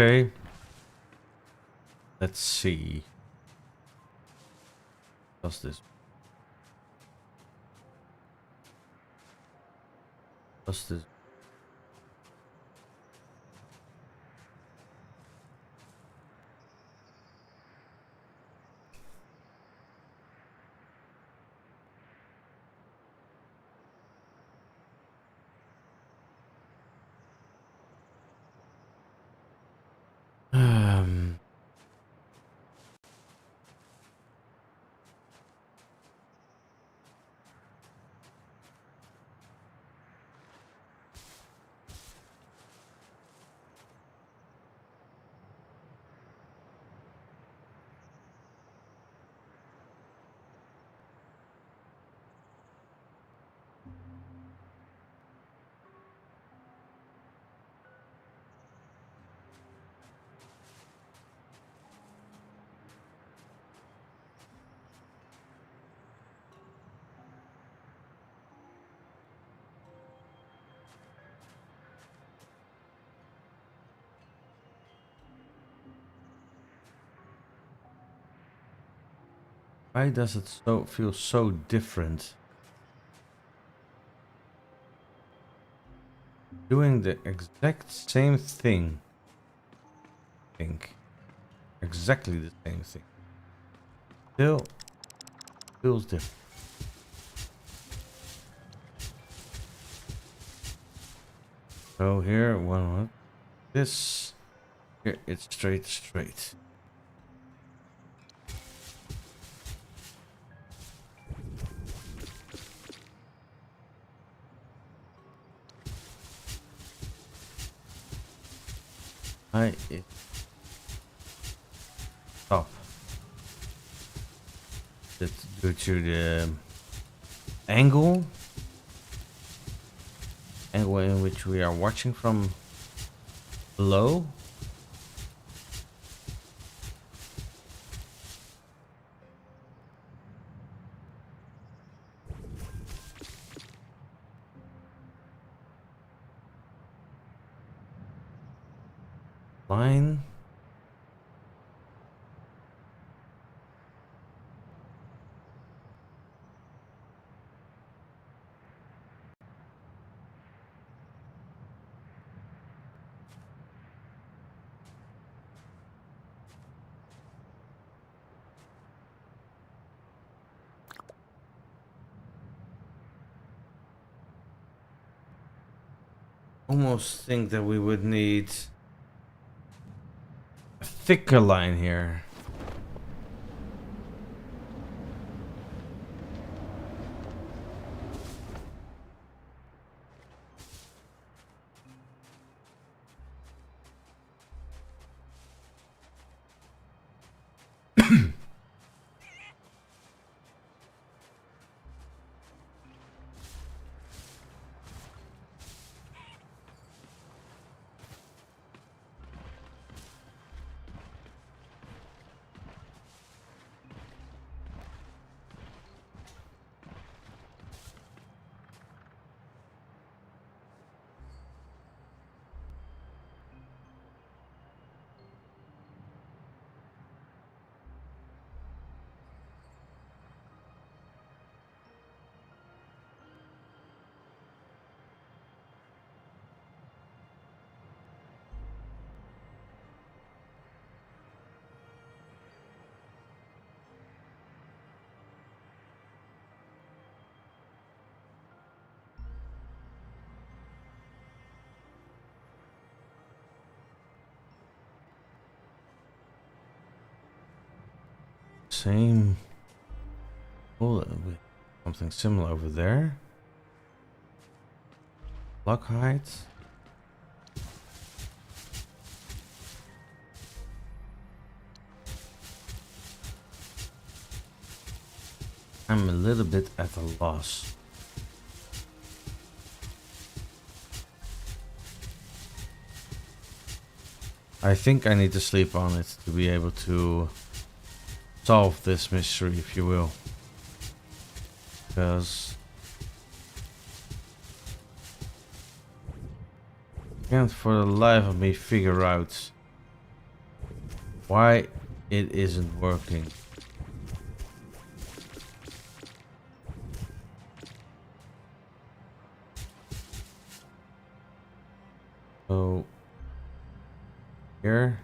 [SPEAKER 1] Okay. Let's see. Does this? Does this? Um. Why does it feel so different? Doing the exact same thing. I think exactly the same thing. Still feels different. So here, one. This here, it's straight. It stop. That's due to the angle in which we are watching from below. Line. Almost think that we would need a thicker line here. Same. Oh, something similar over there. Block height. I'm a little bit at a loss. I think I need to sleep on it to be able to solve this mystery, if you will. Because I can't for the life of me figure out why it isn't working. So here.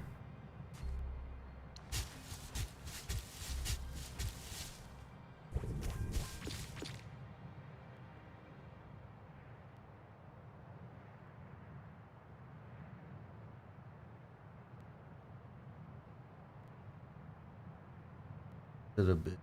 [SPEAKER 1] A little bit.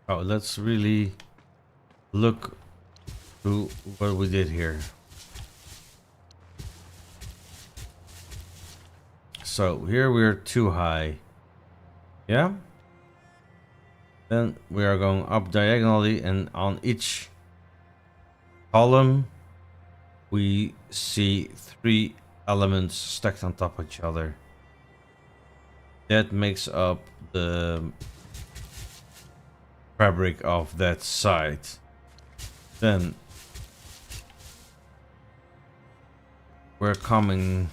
[SPEAKER 1] Oh, let's really look through what we did here. So here we're too high. Yeah? Then we are going up diagonally, and on each column we see 3 elements stacked on top of each other. That makes up the fabric of that side. Then we're coming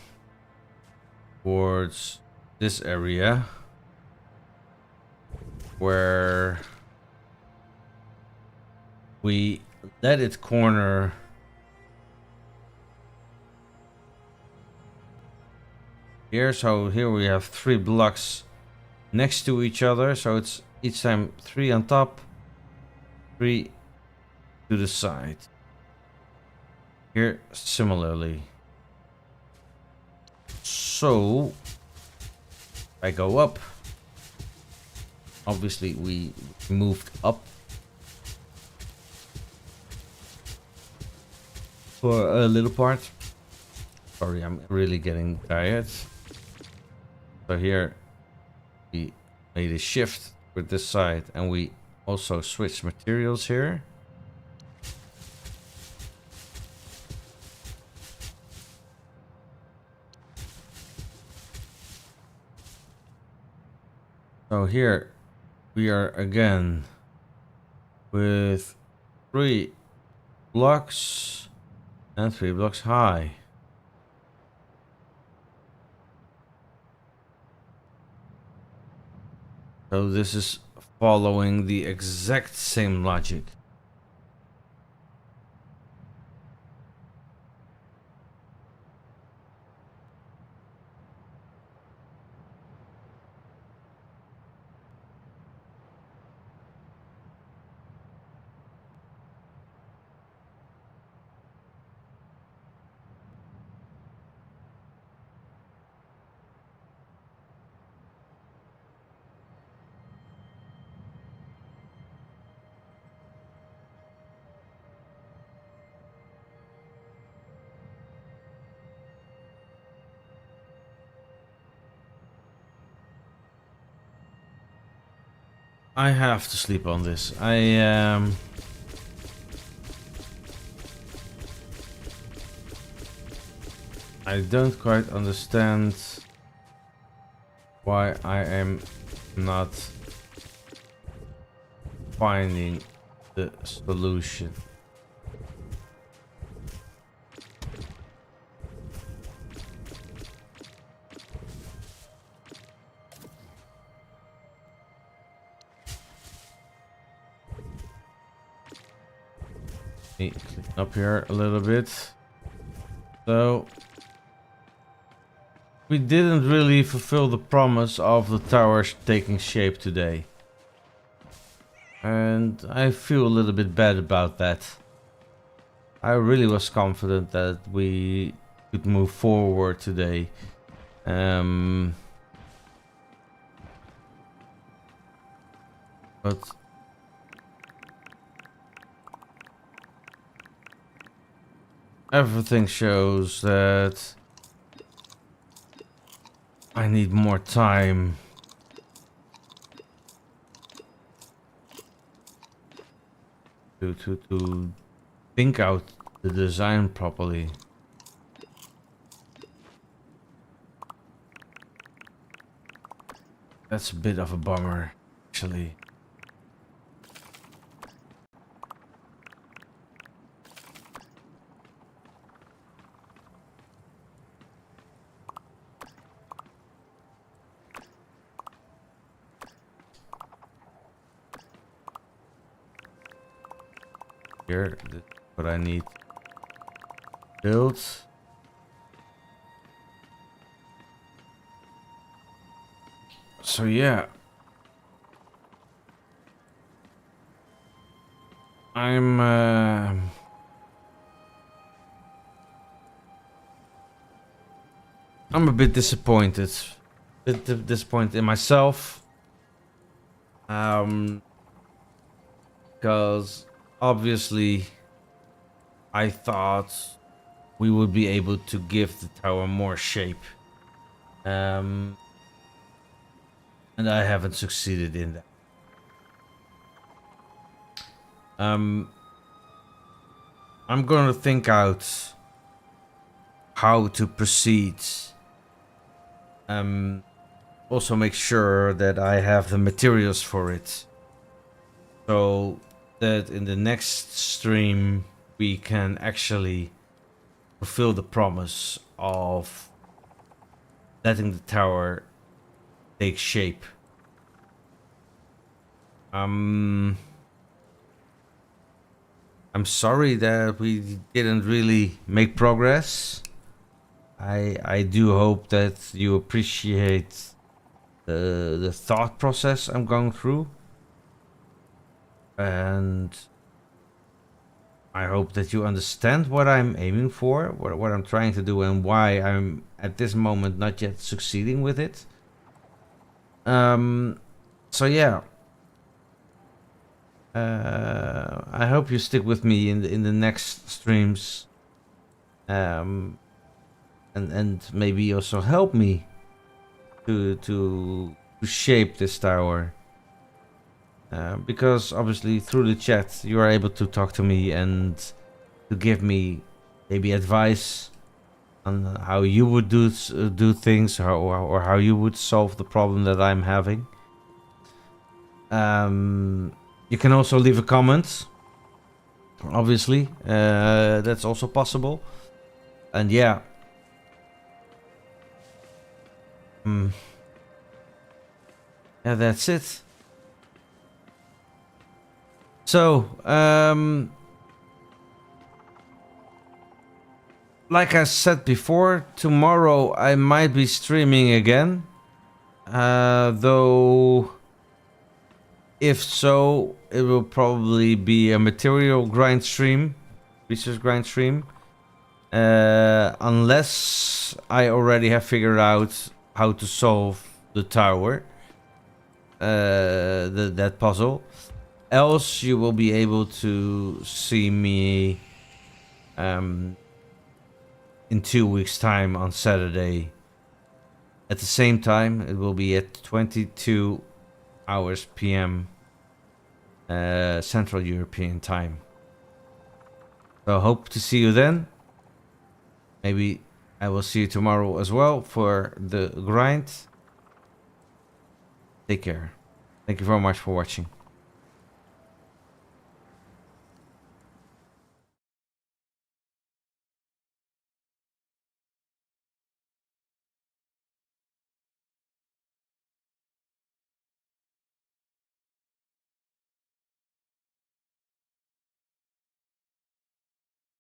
[SPEAKER 1] towards this area where we let it corner here. So here we have 3 blocks next to each other, so it's each time 3 on top, 3 to the side. Here similarly. So I go up. Obviously we moved up for a little part. Sorry, I'm really getting tired. So here we made a shift with this side, and we also switched materials here. So here we are again with 3 blocks and 3 blocks high. So this is following the exact same logic. I have to sleep on this. I don't quite understand why I am not finding the solution. Clean up here a little bit. So we didn't really fulfill the promise of the towers taking shape today. And I feel a little bit bad about that. I really was confident that we could move forward today. But everything shows that I need more time. To think out the design properly. That's a bit of a bummer, actually. Here, this is what I need. Build. So yeah. I'm a bit disappointed. Disappointed in myself. Because obviously I thought we would be able to give the tower more shape. And I haven't succeeded in that. I'm going to think out how to proceed. Also make sure that I have the materials for it. So that in the next stream we can actually fulfill the promise of letting the tower take shape. I'm sorry that we didn't really make progress. I do hope that you appreciate the thought process I'm going through. And I hope that you understand what I'm aiming for, what I'm trying to do, and why I'm at this moment not yet succeeding with it. So yeah. I hope you stick with me in the next streams. And maybe also help me to shape this tower. Because obviously through the chat you are able to talk to me and to give me maybe advice on how you would do things, or how you would solve the problem that I'm having. You can also leave a comment. Obviously, that's also possible. And yeah. Yeah, that's it. So, like I said before, tomorrow I might be streaming again. Though, if so, it will probably be a material grind stream, resource grind stream. Unless I already have figured out how to solve the tower, that puzzle. Else you will be able to see me in 2 weeks time on Saturday at the same time. It will be at 22 hours PM Central European time. So hope to see you then. Maybe I will see you tomorrow as well for the grind. Take care. Thank you very much for watching.